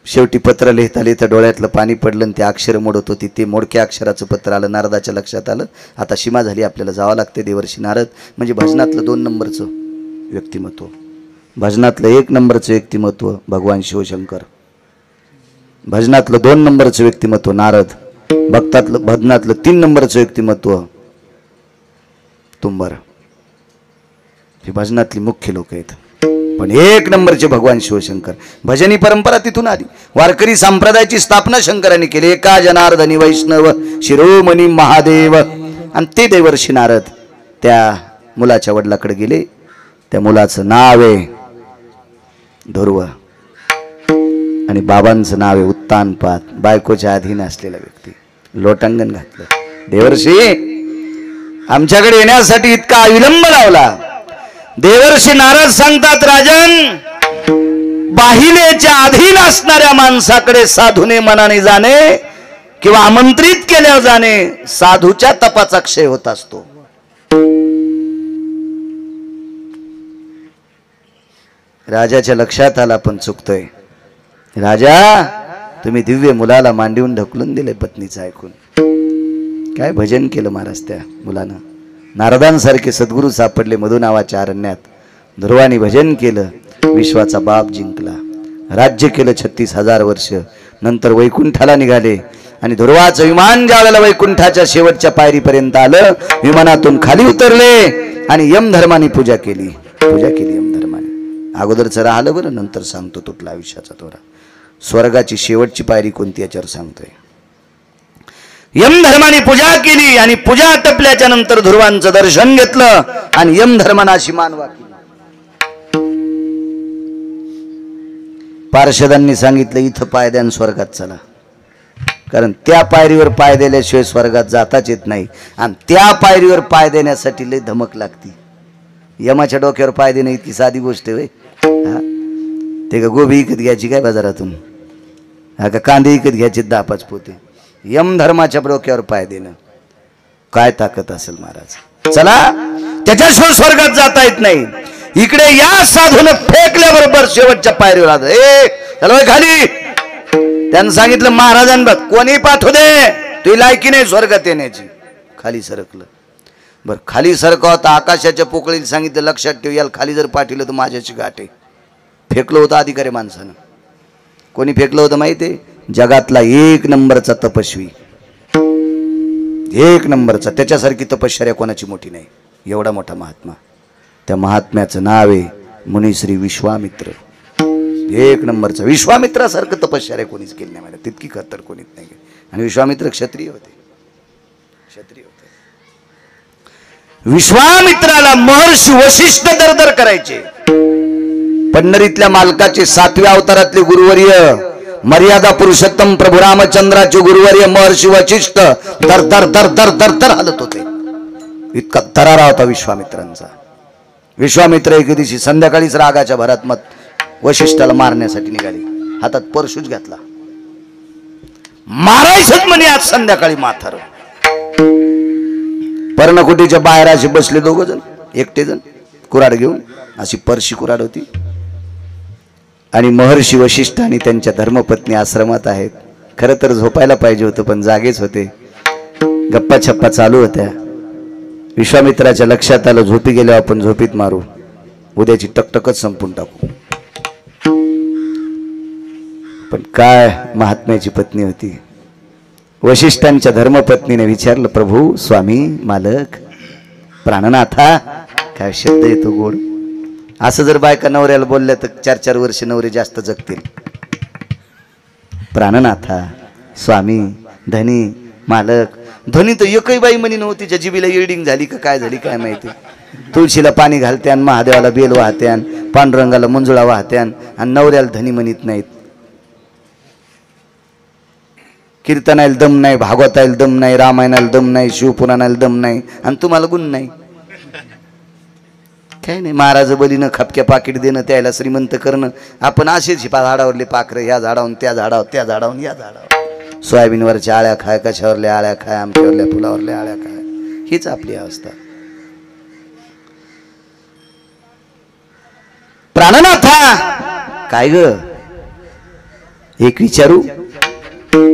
[SPEAKER 1] शेवटी पत्र लिहिता लिहिता डोळ्यातलं पाणी पडलं. ते अक्षर मोडत होती. ते मोडक्या अक्षराचं पत्र आलं. नारदाच्या लक्षात आलं, आता सीमा झाली, आपल्याला जावं लागते. देवर्षी नारद म्हणजे भजनातलं 2 नंबरचं व्यक्तिमत्व. भजनातलं 1 नंबरचं व्यक्तिमत्व भगवान शिवशंकर. भजनातलं 2 नंबरचं व्यक्तिमत्व नारद. भजनातलं 3 नंबरचं व्यक्तिमत्व तुंबर. हे भजनातली मुख्य लोक आहेत. पण 1 नंबरचे भगवान शिवशंकर. भजनी परंपरा तिथून आली. वारकरी संप्रदायाची स्थापना शंकरांनी केली. एका जनार्दनी वैष्णव शिरोमणी महादेव. आणि ते देवर्षी नारद त्या मुलाच्या वडिलाकडे गेले. त्या मुलाचं नाव आहे ध्रुव आणि बाबांचं नाव आहे उत्तानपाद. बायकोच्या अधीन असलेला व्यक्ती. लोटांगण घातलं. देवर्षी आमच्याकडे येण्यासाठी इतका विलंब लावला. देवर्षी नारद सांगतात, राजन, बाहिलेच्या अधीन असणाऱ्या माणसाकडे साधूने मनाने जाणे किंवा आमंत्रित केल्या जाणे साधूच्या तपाचा क्षय होत असतो. राजाच्या लक्षात आला, पण चुकतोय. राजा, तुम्ही दिव्य मुलाला मांडीवून ढकलून दिले पत्नीचं ऐकून. काय भजन केलं महाराज त्या मुलानं. नारदांसारखे सद्गुरू सापडले मधु नावाच्या अरण्यात. ध्रुवानी भजन केलं, विश्वाचा बाप जिंकला. राज्य केलं 36,000 वर्ष. नंतर वैकुंठाला निघाले. आणि ध्रुवाचं विमान ज्यावेळेला वैकुंठाच्या शेवटच्या पायरीपर्यंत आलं, विमानातून खाली उतरले आणि यमधर्माने पूजा केली. पूजा केली यमधर्माने. अगोदरचं राहिलं बरं, नंतर सांगतो तुटला आयुष्याचा तोरा. स्वर्गाची शेवटची पायरी कोणती याच्यावर सांगतोय. यमधर्माने पूजा केली आणि पूजा आटपल्याच्या नंतर ध्रुवांचं दर्शन घेतलं आणि यमधर्माने अशी मानवा केली. पार्षदांनी सांगितलं इथं पाय द्या स्वर्गात चला, कारण त्या पायरीवर पाय दिल्याशिवाय स्वर्गात जाताच येत नाही. आणि त्या पायरीवर पाय देण्यासाठी लय धमक लागती. यमाच्या डोक्यावर पाय देणं इतकी साधी गोष्ट आहे. ते का गोबी विकत घ्यायची काय बाजारातून, हा का कांदे विकत घ्यायचे 10-5 पोते. यम धर्माच्या डोक्यावर पाय देणं काय ताकद असेल महाराज. चला, त्याच्याशिवाय स्वर्गात जाता येत नाही. इकडे या साधून फेकल्याबरोबर शेवटच्या पायरीवर आलं. चला खाली. त्यांनी सांगितलं महाराजांना कोणी पाठवू दे, तुझी लायकी नाही स्वर्गात येण्याची. खाली सरकलं. बर खाली सरका होता आकाशाच्या पोकळीला सांगितलं लक्षात ठेव, याला खाली जर पाठवलं तर माझ्याची गाठ आहे. फेकलं होतं अधिकारी माणसानं. कोणी फेकलं होतं माहिती आहे? जगातला 1 नंबरचा तपस्वी, 1 नंबरचा. त्याच्यासारखी तपश्चर्या कोणाची मोठी नाही. एवढा मोठा महात्मा. त्या महात्म्याचं नाव आहे मुनिश्री विश्वामित्र. 1 नंबरचा. विश्वामित्रासारखं तपश्चर्या कोणीच केली नाही मला, तितकी खतर कोणीच नाही. आणि विश्वामित्र क्षत्रिय होते. क्षत्रिय होते. विश्वामित्राला महर्षी वशिष्ठ दरदर करायचे. पंढरीतल्या मालकाचे 7व्या अवतारातले गुरुवर्य, मर्यादा पुरुषोत्तम प्रभू रामचंद्राचे गुरुवर्य महर्षी वशिष्ठ दर दर दर दर दर दर हलत होते. इतका तरारा होता विश्वामित्रांचा. विश्वामित्र एके दिवशी संध्याकाळीच रागाच्या भरात मत वशिष्ठाला मारण्यासाठी निघाले. हातात परशुच घातला. मारायचंच म्हणे आज संध्याकाळी माथार. पर्णकुटीच्या बाहेर असे बसले 2 जण, एकटे जण कुऱ्हाड घेऊन. अशी परशी कुऱ्हाड होती. आणि महर्षी वशिष्ठ आणि त्यांच्या धर्मपत्नी आश्रमात आहेत. खरं तर झोपायला पाहिजे होतं पण जागेच होते. गप्पा छप्पा चालू होत्या. विश्वामित्राच्या लक्षात आलं झोपी गेल्यावर आपण झोपीत मारू, उद्याची टकटकच संपून टाकू. पण काय महात्म्याची पत्नी होती. वशिष्ठांच्या धर्मपत्नीने विचारलं प्रभू, स्वामी, मालक, प्राणनाथा, काय शब्द येतो गोड. असं जर बायका नवऱ्याला बोलल्या तर 4-4 वर्ष नवरे जास्त जगतील. प्राणनाथा, स्वामी, धनी, मालक. धनी तर एकही बाई म्हणी नव्हती. तिच्या जिबीला येडिंग झाली का काय झाली काय माहिती. तुळशीला पाणी घालत्यान, महादेवाला बेल वाहत्यान, पांडुरंगाला मंजुळा वाहत्यान आणि नवऱ्याला धनी म्हणत नाहीत. कीर्तनाला दम नाही, भागवताला दम नाही, रामायणाला दम नाही, शिवपुराणाला दम नाही आणि तुम्हाला गुण नाही. काय नाही. महाराज बलीनं खपक्या पाकिट देणं, त्याला श्रीमंत करणं. आपण असेच झाडावरले पाखरं, ह्या झाडावरून त्या झाडावर, त्या झाडावरून या झाडावर. सोयाबीनवरच्या आळ्या खाय, कशावरल्या आळ्या खाय, आमच्यावरल्या फुलावरल्या आळ्या खाय. हीच आपली अवस्था. प्राणनाथा काय ग एक विचारू.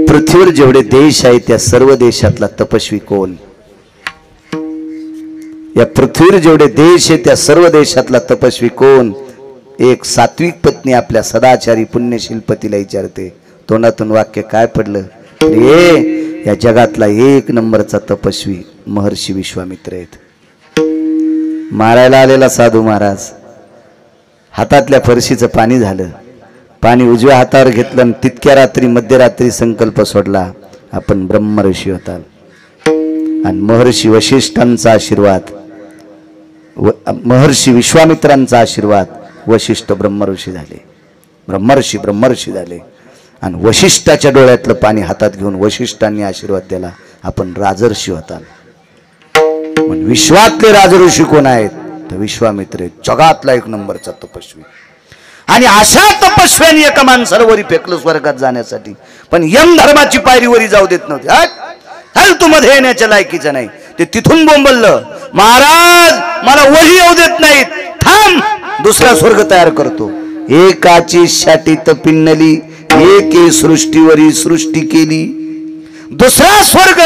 [SPEAKER 1] पृथ्वीवर जेवढे देश आहेत त्या सर्व देशातला तपस्वी कोण. या पृथ्वीवर जेवढे देश आहेत त्या सर्व देशातला तपस्वी कोण. एक सात्विक पत्नी आपल्या सदाचारी पुण्यशील पतीला विचारते. तोंडातून वाक्य काय पडलं. रे या जगातला 1 नंबरचा तपस्वी महर्षी विश्वामित्र आहेत. मारायला आलेला साधू महाराज हातातल्या फरशीचं पाणी झालं. पाणी उजव्या हातावर घेतलं आणि तितक्या रात्री मध्यरात्री संकल्प सोडला, आपण ब्रह्मऋषी होताल. आणि महर्षी वशिष्ठांचा आशीर्वाद, महर्षी विश्वामित्रांचा आशीर्वाद, वशिष्ठ ब्रह्मऋषी झाले. ब्रह्मर्षी झाले. आणि वशिष्ठाच्या डोळ्यातलं पाणी हातात घेऊन वशिष्ठांनी आशीर्वाद दिला, आपण राजर्षी होताल. पण विश्वातले राजऋषी कोण आहेत तर विश्वामित्र. जगातला 1 नंबरचा तपस्वी. आणि अशा तपस्व्याने एका माणसाला वरी फेकलं स्वर्गात जाण्यासाठी. पण यम धर्माची पायरी वरी जाऊ देत नव्हते. हल तू मध्ये येण्याच्या लायकीचं नाही. ते तिथून बोंबललं, महाराज मला वरी येऊ देत नाहीत, थांब, दुसरा स्वर्ग तयार करतो. एकाची शाटीत पिन्नली, एके सृष्टीवरी सृष्टी केली. दुसरा स्वर्ग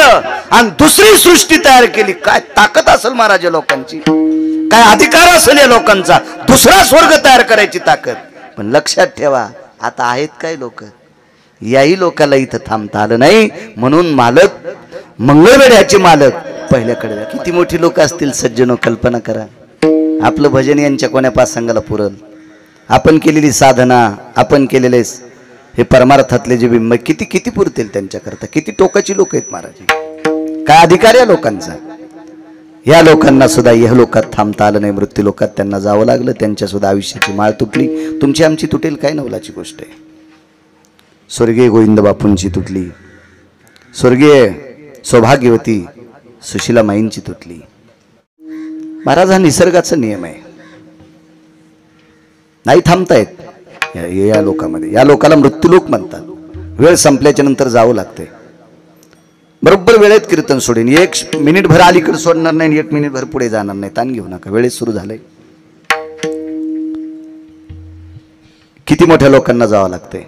[SPEAKER 1] आणि दुसरी सृष्टी तयार केली. काय ताकद असेल महाराज या लोकांची, काय अधिकार असेल या लोकांचा. दुसरा स्वर्ग तयार करायची ताकद. पण लक्षात ठेवा आता आहेत काय लोक, याही लोकांना इथं थांबता आलं नाही. म्हणून मालक, मंगळवेढ्याचे मालक पहिल्याकडे. किती मोठी लोक असतील सज्जनो, कल्पना करा. आपलं भजन यांच्या कोण्या पाच संघाला पुरल. आपण केलेली साधना, आपण केलेले हे परमार्थातले जे बिंब किती किती पुरतील त्यांच्याकरता? किती टोकाची लोक आहेत महाराज, काय अधिकार या लोकांचा? या लोकांना सुद्धा यह लोकात थांबता आलं नाही, मृत्यू लोकात त्यांना जावं लागलं, त्यांच्या सुद्धा आयुष्याची माळ तुटली. तुमची आमची तुटेल काय नवलाची गोष्ट आहे. स्वर्गीय गोविंद बापूंची तुटली, स्वर्गीय सौभाग्यवती सुशीला माईंची तुटली. महाराज हा निसर्गाचा नियम आहे, नाही थांबतायत या लोकांमध्ये. या लोकाला मृत्यूलोक म्हणतात. वेळ संपल्याच्या नंतर जावं लागतंय. बरोबर वेळेत कीर्तन सोडेन, 1 मिनिट भर अलीकडे सोडणार नाही, 1 मिनिट भर पुढे जाणार नाही. ताण घेऊ नका, वेळेत सुरू झालंय. किती मोठ्या लोकांना जावं लागतंय.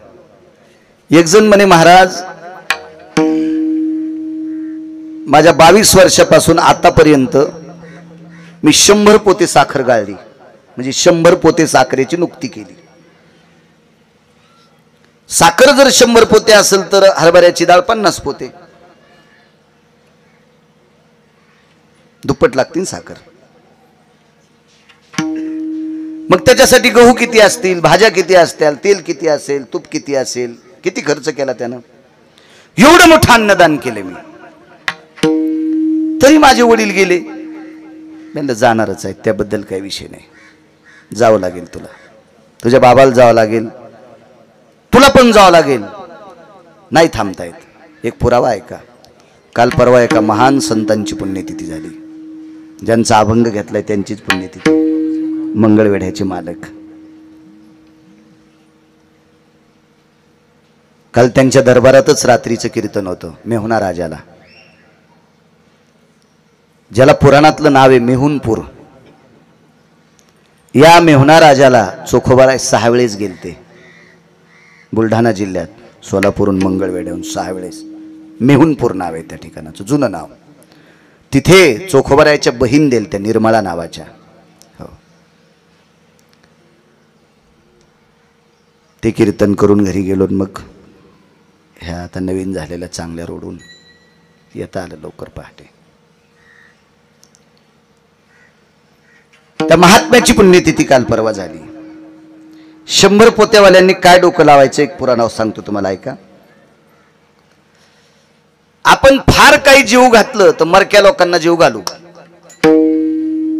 [SPEAKER 1] एक जण म्हणे, महाराज माझ्या 22 वर्षापासून आतापर्यंत मी 100 पोते साखर गाळली, म्हणजे 100 पोते साखरेची नुकती केली. साखर जर 100 पोते असेल तर हरभऱ्याची डाळ 50 पोते, दुप्पट लागतील साखर. मग त्याच्यासाठी गहू किती असतील, भाज्या किती असतील, तेल किती असेल, तूप किती असेल, किती खर्च केला त्यानं. एवढं मोठं अन्नदान केलं मी, तरी माझे वडील गेले. म्हणलं जाणारच आहेत, त्याबद्दल काही विषय नाही, जावं लागेल तुला, तुझ्या बाबाला जावं लागेल, तुला पण जावं लागेल. नाही थांबतायत. एक पुरावा आहे का, काल परवा एका महान संतांची पुण्यतिथी झाली, ज्यांचा अभंग घेतलाय त्यांचीच पुण्यतिथी. मंगळवेढ्याचे मालक काल त्यांच्या दरबारातच रात्रीचं कीर्तन होतं. मेहुणा राजाला, ज्याला पुराणातलं नाव आहे मेहुणपूर, या मेहुणा राजाला चोखोबाराय 6 वेळेस गेलते. बुलढाणा जिल्ह्यात सोलापूरहून मंगळवेढ्याहून 6 वेळेस. मेहुणपूर नाव आहे त्या ठिकाणाचं, जुनं नाव. तिथे चोखोबारायच्या बहीण देल त्या निर्मळा नावाच्या. हो, ते कीर्तन करून घरी गेलो. मग ह्या आता नवीन झालेल्या चांगल्या रोडून येता आलं लवकर पहाटे. त्या महात्म्याची पुण्यतिथी काल परवा झाली. 100 पोतेवाल्यांनी काय डोकं लावायचं एक पुराण सांगतो तुम्हाला, ऐका. आपण फार काही जीव घातलं तर मरक्या लोकांना जीव घालू.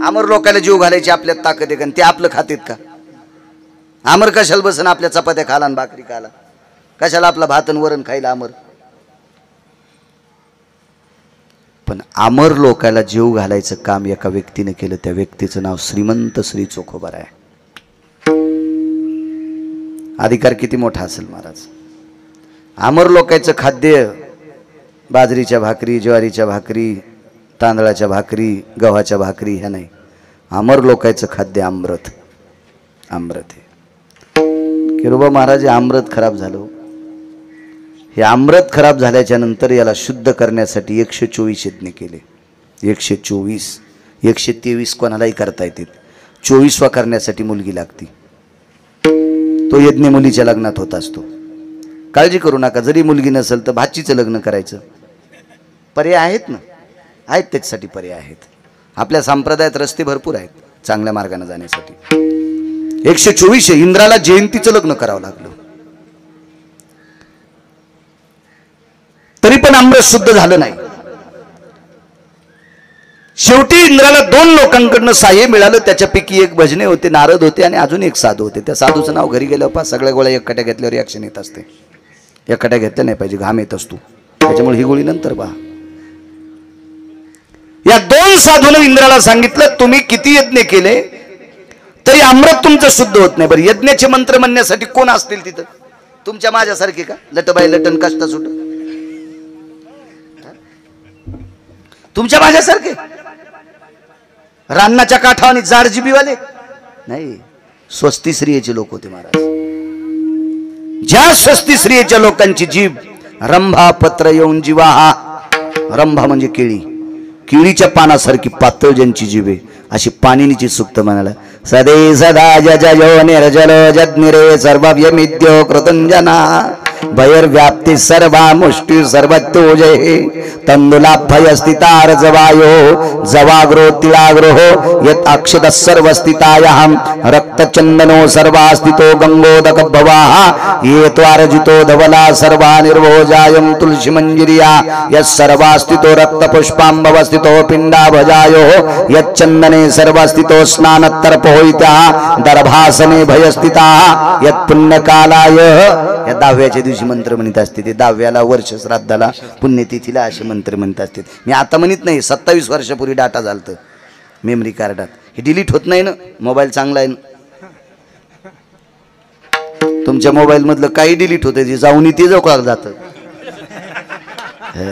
[SPEAKER 1] आमर लोकांना जीव घालायची आपल्यात ताकद आहे का? ते आपलं खातेत का? आमर कशाला बसन आपल्या चपात्या खाला आणि भाकरी खाला? कशाला आपला भात आणि वरण खायला आमर? पण आमर लोकांना जीव घालायचं काम एका व्यक्तीने केलं. त्या व्यक्तीचं नाव श्रीमंत श्री चोखोबाराय. अधिकार किती मोठा असेल महाराज. आमर लोकांचं खाद्य बाजरीच्या भाकरी, ज्वारीच्या भाकरी, तांदळाच्या भाकरी, गव्हाच्या भाकरी ह्या नाही. आमर लोकांचं खाद्य अमृत. अमृत आहे. किरोबा महाराज अमृत खराब झालं. हे अमृत खराब झाल्याच्या नंतर याला शुद्ध करण्यासाठी 124 यज्ञ केले. 124, 123 कोणालाही करता येते. 24वा करण्यासाठी मुलगी लागती. तो यज्ञ मुलीच्या लग्नात होत असतो. काळजी करू नका, जरी मुलगी नसेल तर भाचीचं लग्न करायचं. पर्याय आहेत ना, आहेत त्याच्यासाठी पर्याय आहेत. आपल्या संप्रदायात रस्ते भरपूर आहेत चांगल्या मार्गाने जाण्यासाठी. 124 इंद्राला जयंतीचं लग्न करावं लागलं, तरी पण अमृत शुद्ध झालं नाही. शेवटी इंद्राला 2 लोकांकडनं सहाय्य मिळालं. त्याच्यापैकी एक भजने होते, नारद होते, आणि अजून एक साधू होते. त्या साधूचं नाव घरी गेल्यावर पा सगळ्या गोळ्या एकट्या घेतल्यावर रिॲक्शन येत असते. एकट्या घेतल्या नाही पाहिजे, घाम येत असतो. त्याच्यामुळे ही गोळी नंतर पहा. या 2 साधूने इंद्राला सांगितलं, तुम्ही किती यज्ञ केले तरी अमृत तुमचं शुद्ध होत नाही. बरं, यज्ञाचे मंत्र म्हणण्यासाठी कोण असतील तिथं? तुमच्या माझ्यासारखे का? लटबाई लटन कष्ट सुट तुमच्या माझ्यासारखे? रान्नाच्या काठावानी जाड जिबीवाले नाही. स्वस्ती स्त्रियेचे लोक होते महाराज. ज्या स्वस्ती स्त्रियेच्या लोकांची जीभ रंभा पत्र येऊन जीवाहा. रंभा म्हणजे केळी, केळीच्या पानासारखी पातळ ज्यांची जीभ आहे, अशी पाणिनीची सुक्त म्हणाला. सदे सदा जजो निर्जलो जज्ञिरे सर्वव्यमिद्यो कृतंजना भयर व्याप्ती सर्वा मुष्टी सर्वत्योजये तंदुलाभय स्थितार जवायो जवाग्रो तिळाग्रो यत अक्षत सर्वस्थितायाम रक्तचंदनो सर्वास्थितो गंगोदक भवाः ये त्वारजितो धवला सर्वा निर्भोजायं तुलसी मंजिरिया यत् सर्वास्थितो रक्तपुष्पाम्बवस्थितो पिंडाभजायो यच्चंदने सर्वस्थितो स्नानतर्पहोइत्या दर्भासने भयस्थिता यत् पुण्यकालाय या 10व्याच्या दिवशी मंत्र म्हणत असते ते 10व्याला वर्ष श्राद्धाला पुण्यतिथीला असे मंत्र म्हणत असते मी आता म्हणत नाही 27 वर्षापूर्वी डाटा झालतं मेमरी कार्डात हे डिलीट होत नाही ना मोबाईल चांगला आहे ना तुमच्या मोबाईल मधलं काही डिलीट होतं ते जाऊन ते जोकाळ जातं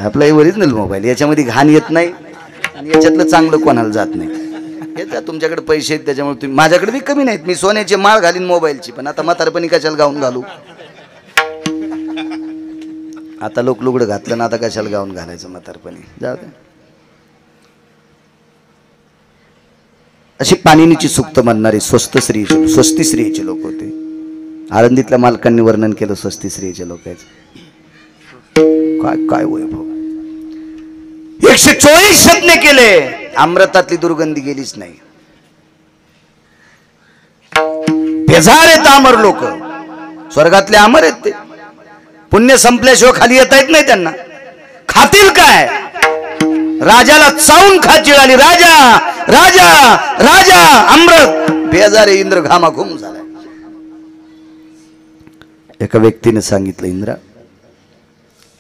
[SPEAKER 1] आपला ओरिजिनल मोबाईल याच्यामध्ये घाण येत नाही आणि याच्यातलं चांगलं कोणाला जात नाही हे तुमच्याकडे पैसे आहेत त्याच्यामुळे तुम्ही माझ्याकडे बी कमी नाहीत मी सोन्याची माळ घालीन मोबाईलची पण आता म्हातारपणी कशाला गाऊन घालू आता लोक लुगडं घातलं ना आता कशाला गाऊन घालायचं म्हातारपणी जाऊ दे अशी पाणिनीची सुक्त म्हणणारे स्वस्ती स्त्रीचे लोक होते आळंदीतल्या मालकांनी वर्णन केलं स्वस्ती स्त्रीचे लोकांचं काय काय वैभव 124 यज्ञ केले अमृतातली दुर्गंधी गेलीच नाही बेजार आहेत अमर लोक स्वर्गातले अमर आहेत ते पुण्य संपल्याशिवाय खाली येता येत नाही त्यांना खातील काय राजाला चावून खाची आली राजा राजा राजा अमृत बेजारे इंद्र घामाघूम झाला एका व्यक्तीने सांगितलं इंद्रा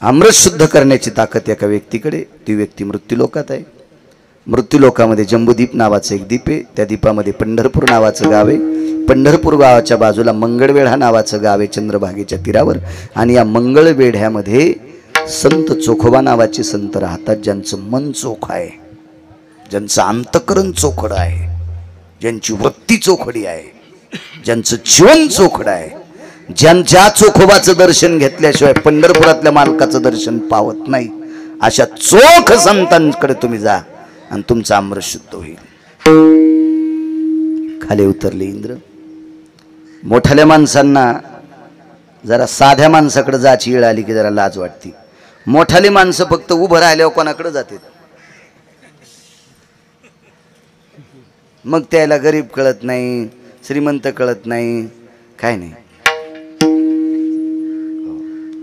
[SPEAKER 1] अमृत शुद्ध करण्याची ताकद एका व्यक्तीकडे ती व्यक्ती मृत्यूलोकात आहे मृत्यूलोकामध्ये जंबूदीप नावाचं एक दीप आहे त्या दीपामध्ये पंढरपूर नावाचं गाव आहे पंढरपूर गावाच्या बाजूला मंगळवेढा नावाचं गाव आहे चंद्रभागेच्या तीरावर आणि या मंगळवेढ्यामध्ये संत चोखोबा नावाचे संत राहतात ज्यांचं मन चोख आहे ज्यांचं अंतकरण चोखडं आहे ज्यांची वृत्ती चोखडी आहे ज्यांचं जीवन चोखडं आहे ज्यांच्या चोखोबाचं दर्शन घेतल्याशिवाय पंढरपुरातल्या मालकाचं दर्शन पावत नाही अशा चोख संतांकडे तुम्ही जा आणि तुमचं अमृत शुद्ध होईल खाली उतरले इंद्र मोठ्याल्या माणसांना जरा साध्या माणसाकडे जायची वेळ आली की जरा लाज वाटते मोठाली माणसं फक्त उभं राहिल्यावर कोणाकडे जाते मग त्याला गरीब कळत नाही श्रीमंत कळत नाही काय नाही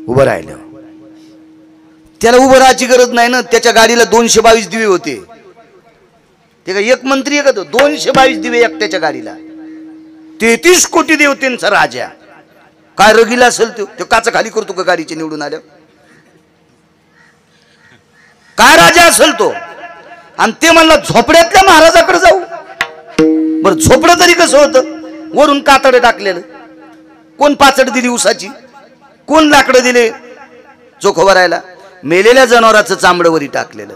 [SPEAKER 1] उभं राहिल्यावर त्याला उभं राहायची गरज नाही ना त्याच्या गाडीला 222 दिवे होते ते का एक मंत्री आहे का तो 222 दिवे एकट्याच्या गाडीला 33 कोटी देवतेंचा राजा काय रगीला असेल तो काचा खाली करतो का गाडीचे निवडून आल्या काय राजा असेल तो आणि ते म्हणला झोपड्यातल्या महाराजाकडे जाऊ बरं झोपडं तरी कसं होतं वरून कातडे टाकलेलं कोण पाचड दिली उसाची कोण लाकडं दिले चोखोबा राहायला मेलेल्या जनावराचं चांबडवरी टाकलेलं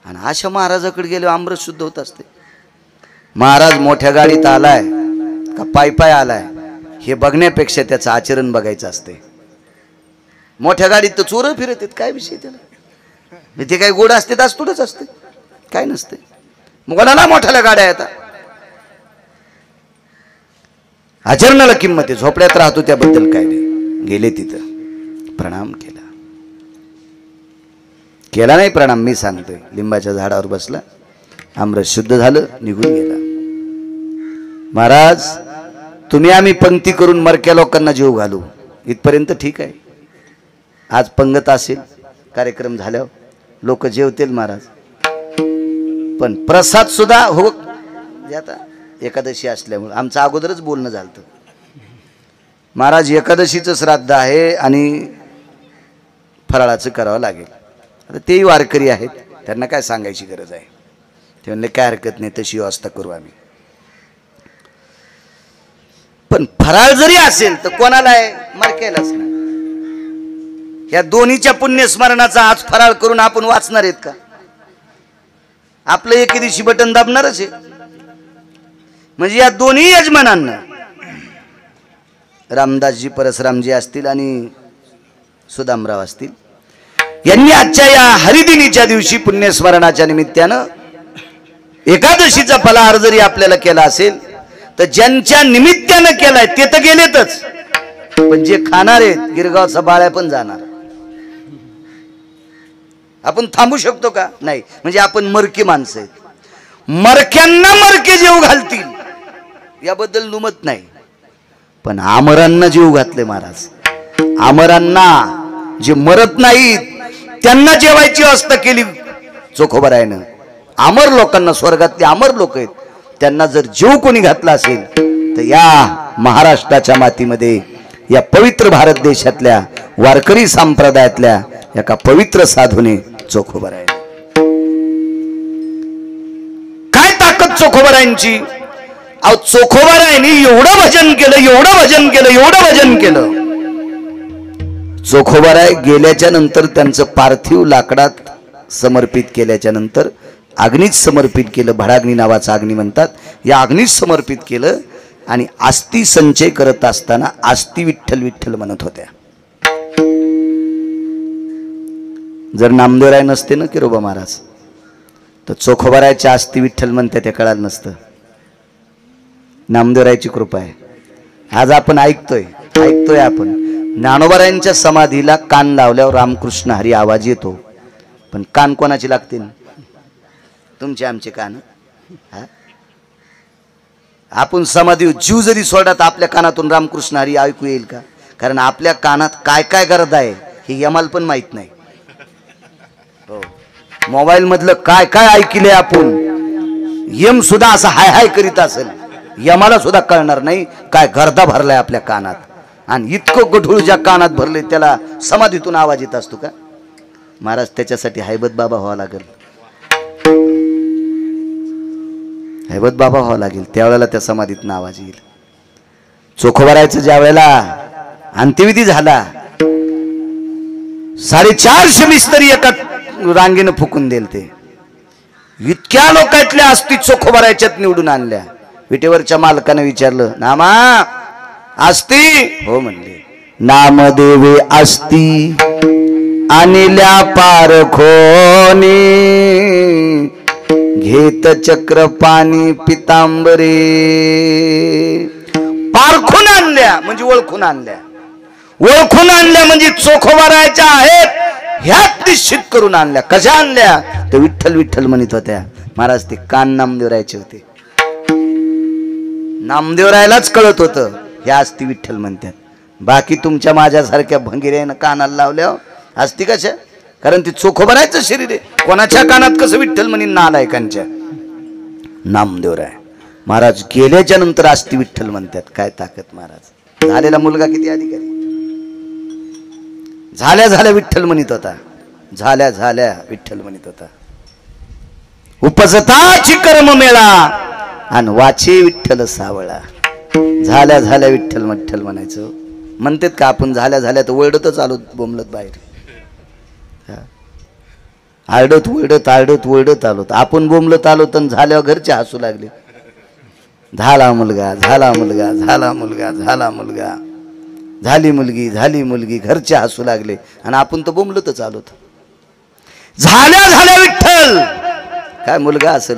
[SPEAKER 1] आणि अशा महाराजाकडे गेले अमृत शुद्ध होत असते महाराज मोठ्या गाडीत आलाय का पाय पाय आलाय हे बघण्यापेक्षा त्याचं आचरण बघायचं असते मोठ्या गाडीत तर चोर फिरत आहेत काय विषय त्याला ते काय गोड असते तास थोडंच असते काय नसते मुघलाला मोठ्याला गाड्या येतात आचरणाला किंमत आहे झोपड्यात राहतो त्याबद्दल काय नाही गेले तिथं प्रणाम केला नाही प्रणाम मी सांगतोय लिंबाच्या झाडावर बसला अमृत शुद्ध झालं निघून गेला महाराज तुम्ही आम्ही पंक्ती करून मरक्या लोकांना जीव घालू इथपर्यंत ठीक आहे आज पंगत असेल कार्यक्रम झाल्यावर लोक जेवतील महाराज पण प्रसाद सुद्धा हो आता एकादशी असल्यामुळे आमचं अगोदरच बोलणं झालं महाराज एकादशीचं श्राद्ध आहे आणि फराळाचं करावं लागेल आता तेही वारकरी आहेत त्यांना काय सांगायची गरज आहे ते म्हणले काय हरकत नाही तशी व्यवस्था करू आम्ही पण फराळ जरी असेल तर कोणाला आहे मरकेलाच ना या दोन्हीच्या पुण्यस्मरणाचा आज फराळ करून आपण वाचणार आहेत का आपलं एके दिवशी बटन दाबणारच आहे म्हणजे या दोन्ही यजमानांना रामदासजी परसरामजी असतील आणि सुदामराव असतील यांनी आजच्या या हरिदिनीच्या दिवशी पुण्यस्मरणाच्या निमित्तानं एकादशीचा फलाहार जरी आपल्याला केला असेल तर ज्यांच्या निमित्तानं केलाय ते तर गेलेतच पण जे खाणार आहेत गिरगावचा बाळ्या पण जाणार. आपण थांबू शकतो का? नाही. म्हणजे आपण मरकी माणसं आहेत. मरक्यांना मरके जीव घालतील याबद्दल नुमत नाही, पण आमरांना जीव घातले महाराज. आमरांना जे मरत नाहीत त्यांना जेवायची अवस्था केली चोखोबारायनं. अमर लोकांना, स्वर्गातले अमर लोक आहेत, त्यांना जर जीव कोणी घातला असेल तर या महाराष्ट्राच्या मातीमध्ये, या पवित्र भारत देशातल्या वारकरी संप्रदायातल्या एका पवित्र साधूने चोखोबाराय. काय ताकद चोखोबारायांची. अहो चोखोबारायांनी एवढं भजन केलं, एवढं भजन केलं, एवढं भजन केलं. चोखोबाराय गेल्याच्या नंतर त्यांचं पार्थिव लाकडात समर्पित केल्याच्या नंतर अग्नीच समर्पित केलं. भडाग्नी नावाचा अग्नी म्हणतात. या अग्नीच समर्पित केलं आणि आस्ती संचय करत असताना आस्ती विठ्ठल विठ्ठल म्हणत होत्या. जर नामदेवराय नसते ना किरोबा महाराज तर चोखोबारायच्या आस्ती विठ्ठल म्हणते ते कळालं नसतं. नामदेवरायची कृपा आहे. आज आपण ऐकतोय आपण. ज्ञानोबारायांच्या समाधीला कान लावल्यावर रामकृष्ण हरी आवाज येतो, पण कान कोणाची लागतील? तुमचे आमचे कान. आपण समाधी जीव जरी सोडा तर आपल्या कानातून रामकृष्ण हरी ऐकू येईल का? कारण आपल्या कानात काय काय करत आहे हे यमाला पण माहित नाही. हो, मोबाईल मधलं काय काय ऐकले आपण, यम सुद्धा असं हाय हाय करीत असेल, यमाला सुद्धा कळणार नाही काय गर्दा भरलाय आपल्या कानात. आणि इतकं गढूळ ज्या कानात भरले त्याला समाधीतून आवाज येत असतो का महाराज? त्याच्यासाठी हैबत बाबा व्हावं लागेल, हैबत बाबा व्हावं लागेल, त्यावेळेला त्या समाधीतून आवाज येईल. चोखोबारायचं ज्या वेळेला अंत्यविधी झाला 450 मिस्त्री एका रांगेनं फुकून दिल. ते इतक्या लोकांतल्या अस्थी चोखोबारायच्यात निवडून आणल्या. विटेवरच्या मालकाने विचारलं, नामा अस्थी? हो म्हणले. नामदेवे अस्थी आणल्या पारखोनी, घेत चक्र पाणी पितांबरे. पारखून आणल्या म्हणजे ओळखून आणल्या. ओळखून आणल्या म्हणजे चोखोबारायच्या आहेत ह्यात निश्चित करून आणल्या. कशा आणल्या? तर विठ्ठल विठ्ठल म्हणत होत्या. महाराज ते कान नामदेवरायचे होते. नामदेवरायलाच कळत होतं ह्या अस्थी विठ्ठल म्हणतात. बाकी तुमच्या माझ्यासारख्या भंगिऱ्यानं कानाला लावल्यावर अस्थी कशा? कारण ती चोखोबारायचं शरीर आहे. कोणाच्या कानात कसं विठ्ठल म्हणे? नालायकांच्या. नामदेवराय महाराज गेल्याच्या नंतर अस्थी विठ्ठल म्हणतात. काय ताकद महाराज. झालेला मुलगा किती अधिकारी. झाल्या झाल्या विठ्ठल म्हणत होता. झाल्या झाल्या विठ्ठल म्हणत होता. उपजताची कर्म मेळा आणि वाचे विठ्ठल सावळा. झाल्या झाल्या विठ्ठल विठ्ठल म्हणायचं. म्हणतात का आपण झाल्या झाल्या तर ओरडतच आलो बोंबलत बाहेर. आरडत ओरडत आलो. आपण बोंबलत आलो तर झाल्यावर घरचे हसू लागले. झाला मुलगा, झाला मुलगा, झाला मुलगा, झाला मुलगा, झाली मुलगी, झाली मुलगी, घरचे हसू लागले आणि आपण तर बोंबलतच आलो. झाल्या झाल्या विठ्ठल. काय मुलगा असेल,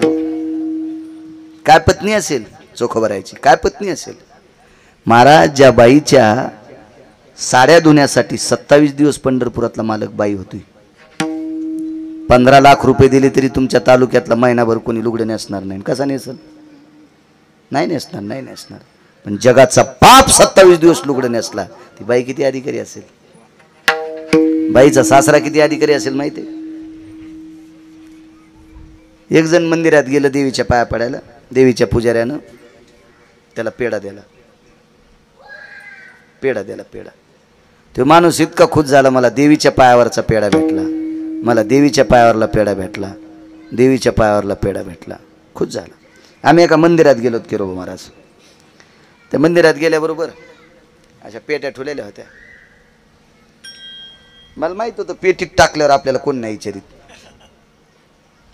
[SPEAKER 1] काय पत्नी असेल चोखोबारायची, काय पत्नी असेल. महाराज ज्या बाईच्या साड्या धुण्यासाठी 27 दिवस पंढरपुरातला मालक बाई होती. 15 लाख रुपये दिले तरी तुमच्या तालुक्यातला महिनाभर कोणी लुगडे नेसणार नाही. कसा नेसल? नाही नेसणार, नाही नेसणार. पण जगाचा पाप 27 दिवस लुगडं नेसला. ती बाई किती अधिकारी असेल. बाईचा सासरा किती अधिकारी असेल माहिती आहे. एक जण मंदिरात गेलं देवीच्या पाया पडायला. देवीच्या पुजाऱ्यानं त्याला पेढा दिला. पेढा. तो माणूस इतका खुश झाला, मला देवीच्या पायावरचा पेढा भेटला, मला देवीच्या पायावरला पेढा भेटला, देवीच्या पायावरला पेढा भेटला. खुश झाला. आम्ही एका मंदिरात गेलो किरोबा महाराज. त्या मंदिरात गेल्याबरोबर अशा पेट्या ठेवलेल्या होत्या. मला माहित होतं पेटीत टाकल्यावर आपल्याला कोण नाही विचारित.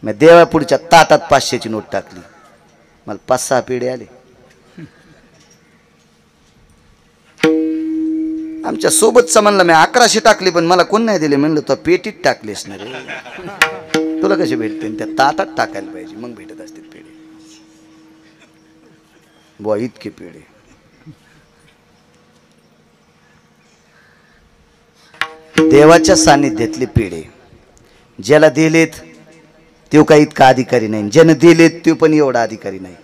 [SPEAKER 1] मी देवापुढच्या ताटात 500ची नोट टाकली. मला 5-6 पेढे आले. आमच्या सोबतचा म्हणला मी 1100 टाकले पण मला कोण नाही दिले. म्हणलं तो पेटीत टाकलेस ना रे, तुला कसे भेटते? त्या ताटात टाकायला पाहिजे मग भेटत असतील पेढे. बुवा इतके पेढे. देवाच्या सानिध्यातले पेढे ज्याला दिलेत तो काही इतका अधिकारी नाही, ज्यानं दिलेत तो पण एवढा अधिकारी नाही.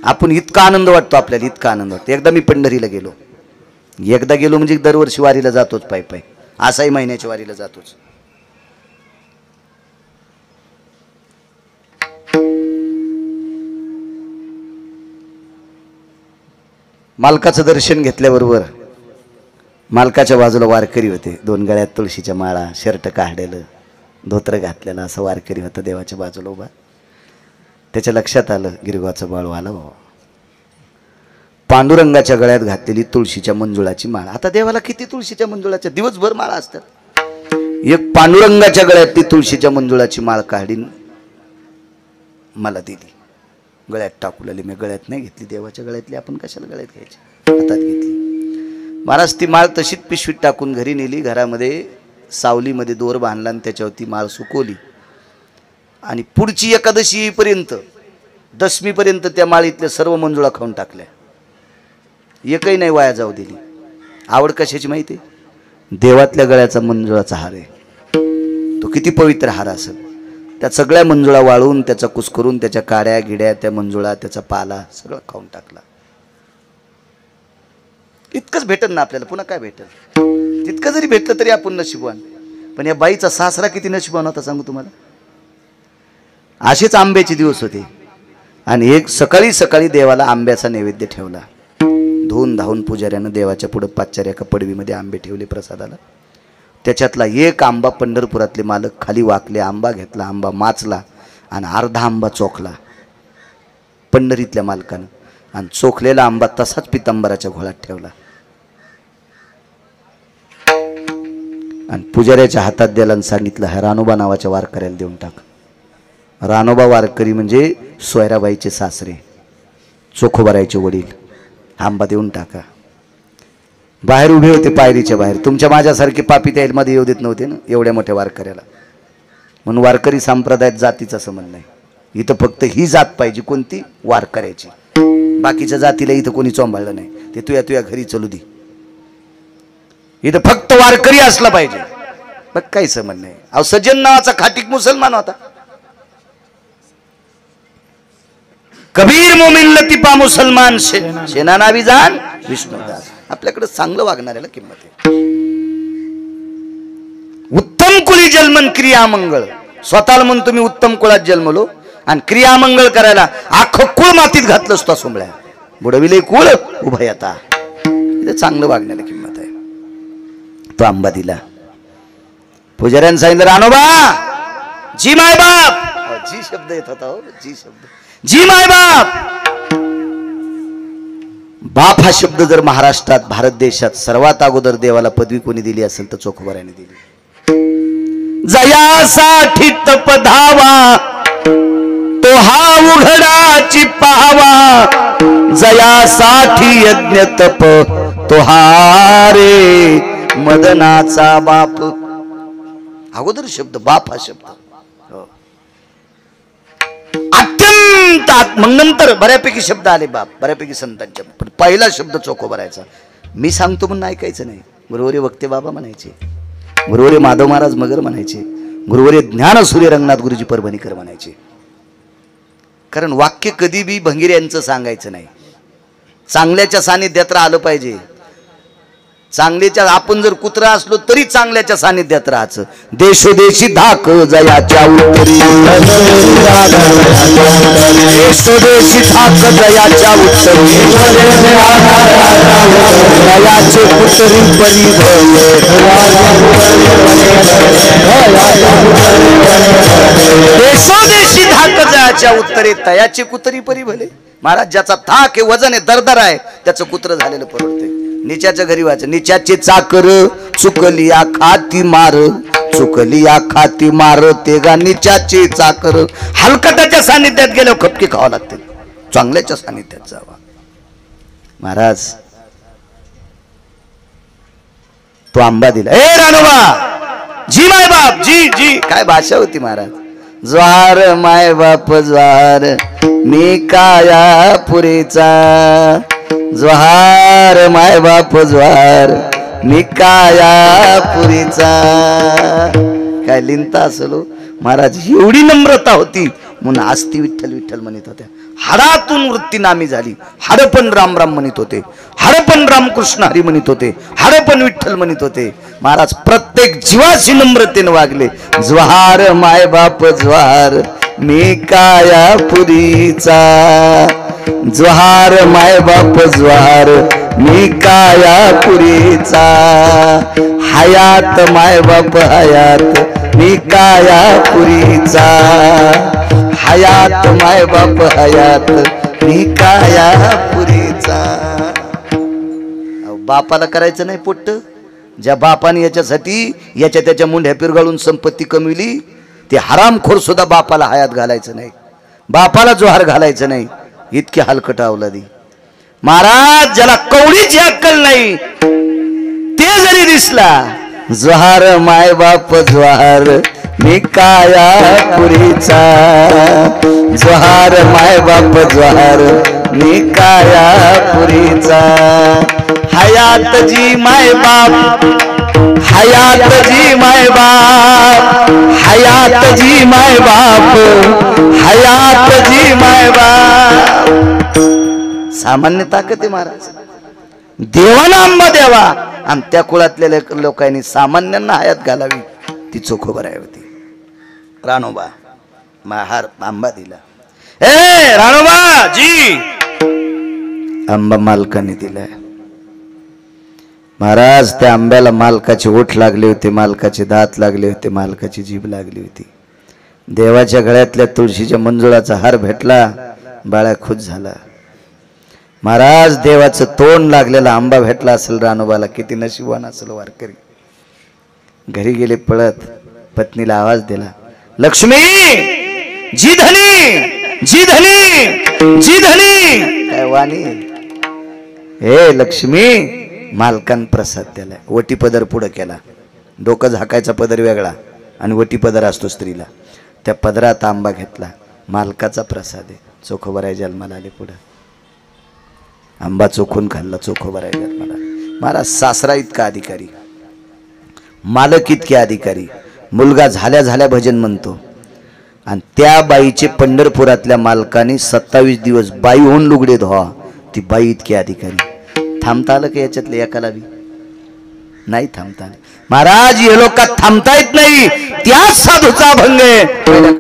[SPEAKER 1] आपण इतका आनंद वाटतो, आपल्याला इतका आनंद वाटतो. एकदा मी पंढरीला गेलो, एकदा गेलो म्हणजे दरवर्षी वारीला जातोच, पायी पायी असाही महिन्याच्या वारीला जातोच. मालकाचं दर्शन घेतल्याबरोबर मालकाच्या बाजूला वारकरी होते, 2 गळ्यात तुळशीच्या माळा, शर्ट काढलेलं, धोत्र घातलेलं असं वारकरी होता देवाच्या बाजूला उभा. त्याच्या लक्षात आलं गिरगावचा बाळू आला बाबा. पांडुरंगाच्या गळ्यात घातलेली तुळशीच्या मंजुळाची माळ. आता देवाला किती तुळशीच्या मंजुळाच्या दिवसभर माळा असतात. एक पांडुरंगाच्या गळ्यातली तुळशीच्या मंजुळाची माळ काढीन मला दिली, गळ्यात टाकू लागली. मी गळ्यात नाही घेतली, देवाच्या गळ्यातली आपण कशाला गळ्यात घ्यायची, हातात घेतली. महाराज ती माळ तशीच पिशवीत टाकून घरी नेली. घरामध्ये सावलीमध्ये दोर बांधला आणि त्याच्यावरती माळ सुकवली. आणि पुढची एकादशी येईपर्यंत, दशमीपर्यंत त्या माळीतल्या सर्व मंजुळा खाऊन टाकल्या, एकही नाही वाया जाऊ दिली. आवड कशाची माहिती आहे? देवातल्या गळ्याचा मंजुळाचा हार आहे. तो किती पवित्र हार असेल, त्या सगळ्या मंजुळा वाळून, त्याचा कुस्करून, त्याच्या काड्या गिड्या, त्या मंजुळा, त्याचा पाला सगळं खाऊन टाकला. इतकंच भेटल ना आपल्याला, पुन्हा काय भेटल? तितकं जरी भेटलं तरी आपण नशिबवान. पण या बाईचा सासरा किती नशिबवान होता सांगू तुम्हाला. असेच आंब्याचे दिवस होते आणि एक सकाळी सकाळी देवाला आंब्याचा नैवेद्य ठेवला. धुवून धावून पुजाऱ्यानं देवाच्या पुढे पाच्चाऱ्या एका पडवीमध्ये आंबे ठेवले प्रसादाला. त्याच्यातला एक आंबा पंढरपुरातले मालक खाली वाकले, आंबा घेतला, आंबा माचला आणि अर्धा आंबा चोखला पंढरीतल्या मालकानं, आणि चोखलेला आंबा तसाच पितांबराच्या घोळात ठेवला आणि पुजाऱ्याच्या हातात दिला आणि सांगितलं, हा रानोबा नावाच्या वारकऱ्याला देऊन टाक. रानोबा वारकरी म्हणजे सोयराबाईचे सासरे, चोखोबारायचे वडील. आंबा देऊन टाका. बाहेर उभे होते पायरीच्या बाहेर. तुमच्या माझ्यासारखे पापी त्यामध्ये येऊ देत नव्हते ना एवढ्या मोठ्या वारकऱ्याला. म्हणून वारकरी संप्रदायात जातीचा संबंध नाही. इथं फक्त ही जात पाहिजे, कोणती? वारकऱ्याची. बाकीच्या जातीला इथं कोणी चोंबाळलं नाही. ते तुया घरी चलू दे. इथं फक्त वारकरी असला पाहिजे, मग काही संबंध नाही. अहो सज्जन नावाचा खाटीक मुसलमान होता. कबीर मोमिन लतीफा मुसलमान, शेना नावी जान विष्णुदास. आपल्याकडे चांगलं वागणाऱ्याला किंमत आहे. उत्तम कुली जन्मन क्रियामंगळ. स्वतःला म्हणून तुम्ही उत्तम कुळात जन्मलो आणि क्रियामंगळ करायला अख्खं कुळ मातीत घातलं असतो. सोंबळ्या बुडविले कुळ उभय आता. इथे चांगलं वागण्याला किंमत आहे. तो आंबा दिला. पुजाऱ्यानं सांगितलं, रानोबा जी माय बाप. जी शब्द येत होता हो, जी शब्द, जी माय बाप. बाप हा शब्द जर महाराष्ट्रात, भारत देशात सर्वात अगोदर देवाला पदवी कोणी दिली असेल तर चोखोबाराने दिली. जयासाठी तप धावा, तो हा उघडाची पाहावा. जयासाठी यज्ञ तप, तो हा रे मदनाचा बाप. अगोदर शब्द बाप हा शब्द. मग नंतर बऱ्यापैकी शब्द आले बाप, बऱ्यापैकी संतांच्या. पण पहिला शब्द चोखोबारायचा. मी सांगतो म्हणून ऐकायचं नाही. गुरुवरे वक्ते बाबा म्हणायचे, गुरुवरे माधव महाराज मगर म्हणायचे, गुरुवरे ज्ञान सूर्य रंगनाथ गुरुजी परभणीकर म्हणायचे. कारण वाक्य कधी बी भंगिऱ्यांचं सांगायचं नाही. चांगल्याच्या सानिध्यात राहिलं पाहिजे. चांगल्याच्या, आपण जर कुत्रा असलो तरी चांगल्याच्या सानिध्यात राहायचं. देशोदेशी धाक जयाच्या उत्तरी, देशोदेशी धाक जयाच्या उत्तरी, जयाचे पुतरी परी देशोदेशी धाक जयाच्या उत्तरे, तयाचे कुतरी परी भले. महाराज ज्याचा थाक आहे, वजन आहे, दरदर आहे, त्याचं कुत्र झालेलं परवडते. निच्याच्या घरी वाच, निच्याची चाकर चुकली खाती मार, चुकली खाती मार, ते गा निच्याची चाकर. हलकटाच्या सानिध्यात गेल्यावर खपकी खावा लागते. चांगल्याच्या सानिध्यात जावा. महाराज तो आंबा दिला. ए रानोबा जी माय बाप, जी जी. काय भाषा होती महाराज. ज्वार माय बाप ज्वार, मी काया पुरीचा. ज्वार माय बाप ज्वार, मी कायापुरीचा. काय लिहिता असलो महाराज, एवढी नम्रता होती म्हणून आस्ती विठ्ठल विठ्ठल म्हणत होत्या. हाडातून वृत्ती नामी झाली. हाड पण राम राम म्हणत होते, हाड पण रामकृष्ण हरी म्हणत होते, हाड पण विठ्ठल म्हणत होते. महाराज प्रत्येक जीवाशी नम्रतेने वागले. ज्वार माय बाप ज्वार मी कायापुरीचा. ज्वार माय बाप ज्वार मी कायापुरीचा. हयात माय बाप हयात मी कायापुरीचा. हयात माय बाप हयात मी कायापुरीचा. बापाला करायचं नाही पोट्ट. ज्या बापाने याच्यासाठी याच्या त्याच्या मुंढ्या पिरगाळून संपत्ती कमविली, ते हरामखोर सुद्धा बापाला हयात घालायचं नाही, बापाला जोहार घालायचं नाही. इतकी हलकट अवलादी. महाराज ज्याला कवडीची अक्कल नाही ते जरी दिसला, जोहार माय बाप जोहार मी कायापुरीचा. जोहार माय बाप जोहार मी कायापुरीचा. हयात जी माय बाप, हयात जी माय बाप, हयात जी माय बाप, हयात जी माय बाप. सामान्य ताकद आहे महाराज. देवाला आंबा द्यावा आणि त्या कुळातल्या लोकांनी सामान्यांना हयात घालावी. ती चोखोबर आहे होती. रानोबा महार आंबा दिला. ए रानोबा जी, आंबा मालकाने दिलाय. महाराज त्या आंब्याला मालकाचे ओठ लागले होते, मालकाचे दात लागले होते, मालकाची जीभ लागली होती. देवाच्या गळ्यातल्या तुळशीच्या मंजुळाचा हार भेटला, बाळा खुश झाला. महाराज देवाचं तोंड लागलेला आंबा भेटला असेल रानोबाला, किती नशिबवान असेल वारकरी. घरी गेले पळत, पत्नीला आवाज दिला, लक्ष्मी जी धनी, जी धनी, जी धनी. काय वाणी, हे लक्ष्मी, मालकान प्रसाद दिलाय. वटी पदर पुढे केला. डोकं झाकायचा पदर वेगळा आणि वटी पदर असतो स्त्रीला. त्या पदरात आंबा घेतला. मालकाचा प्रसाद आहे. चोखोबर आहे जन्माला आले. पुढे आंबा चोखून खाल्ला. चोखोबर आहे जन्माला. महाराज सासरा इतका अधिकारी, मालक इतके अधिकारी. मुलगा झाल्या झाल्या भजन म्हणतो आणि त्या बाईचे पंढरपुरातल्या मालकाने 27 दिवस बाई होऊन लुगडे धुवा. ती बाई इतकी अधिकारी. थांबता आलं का याच्यातले एकाला बी? नाही थांबता आलं. महाराज हे लोक थांबता येत नाही. त्याच साधूचा भंग आहे.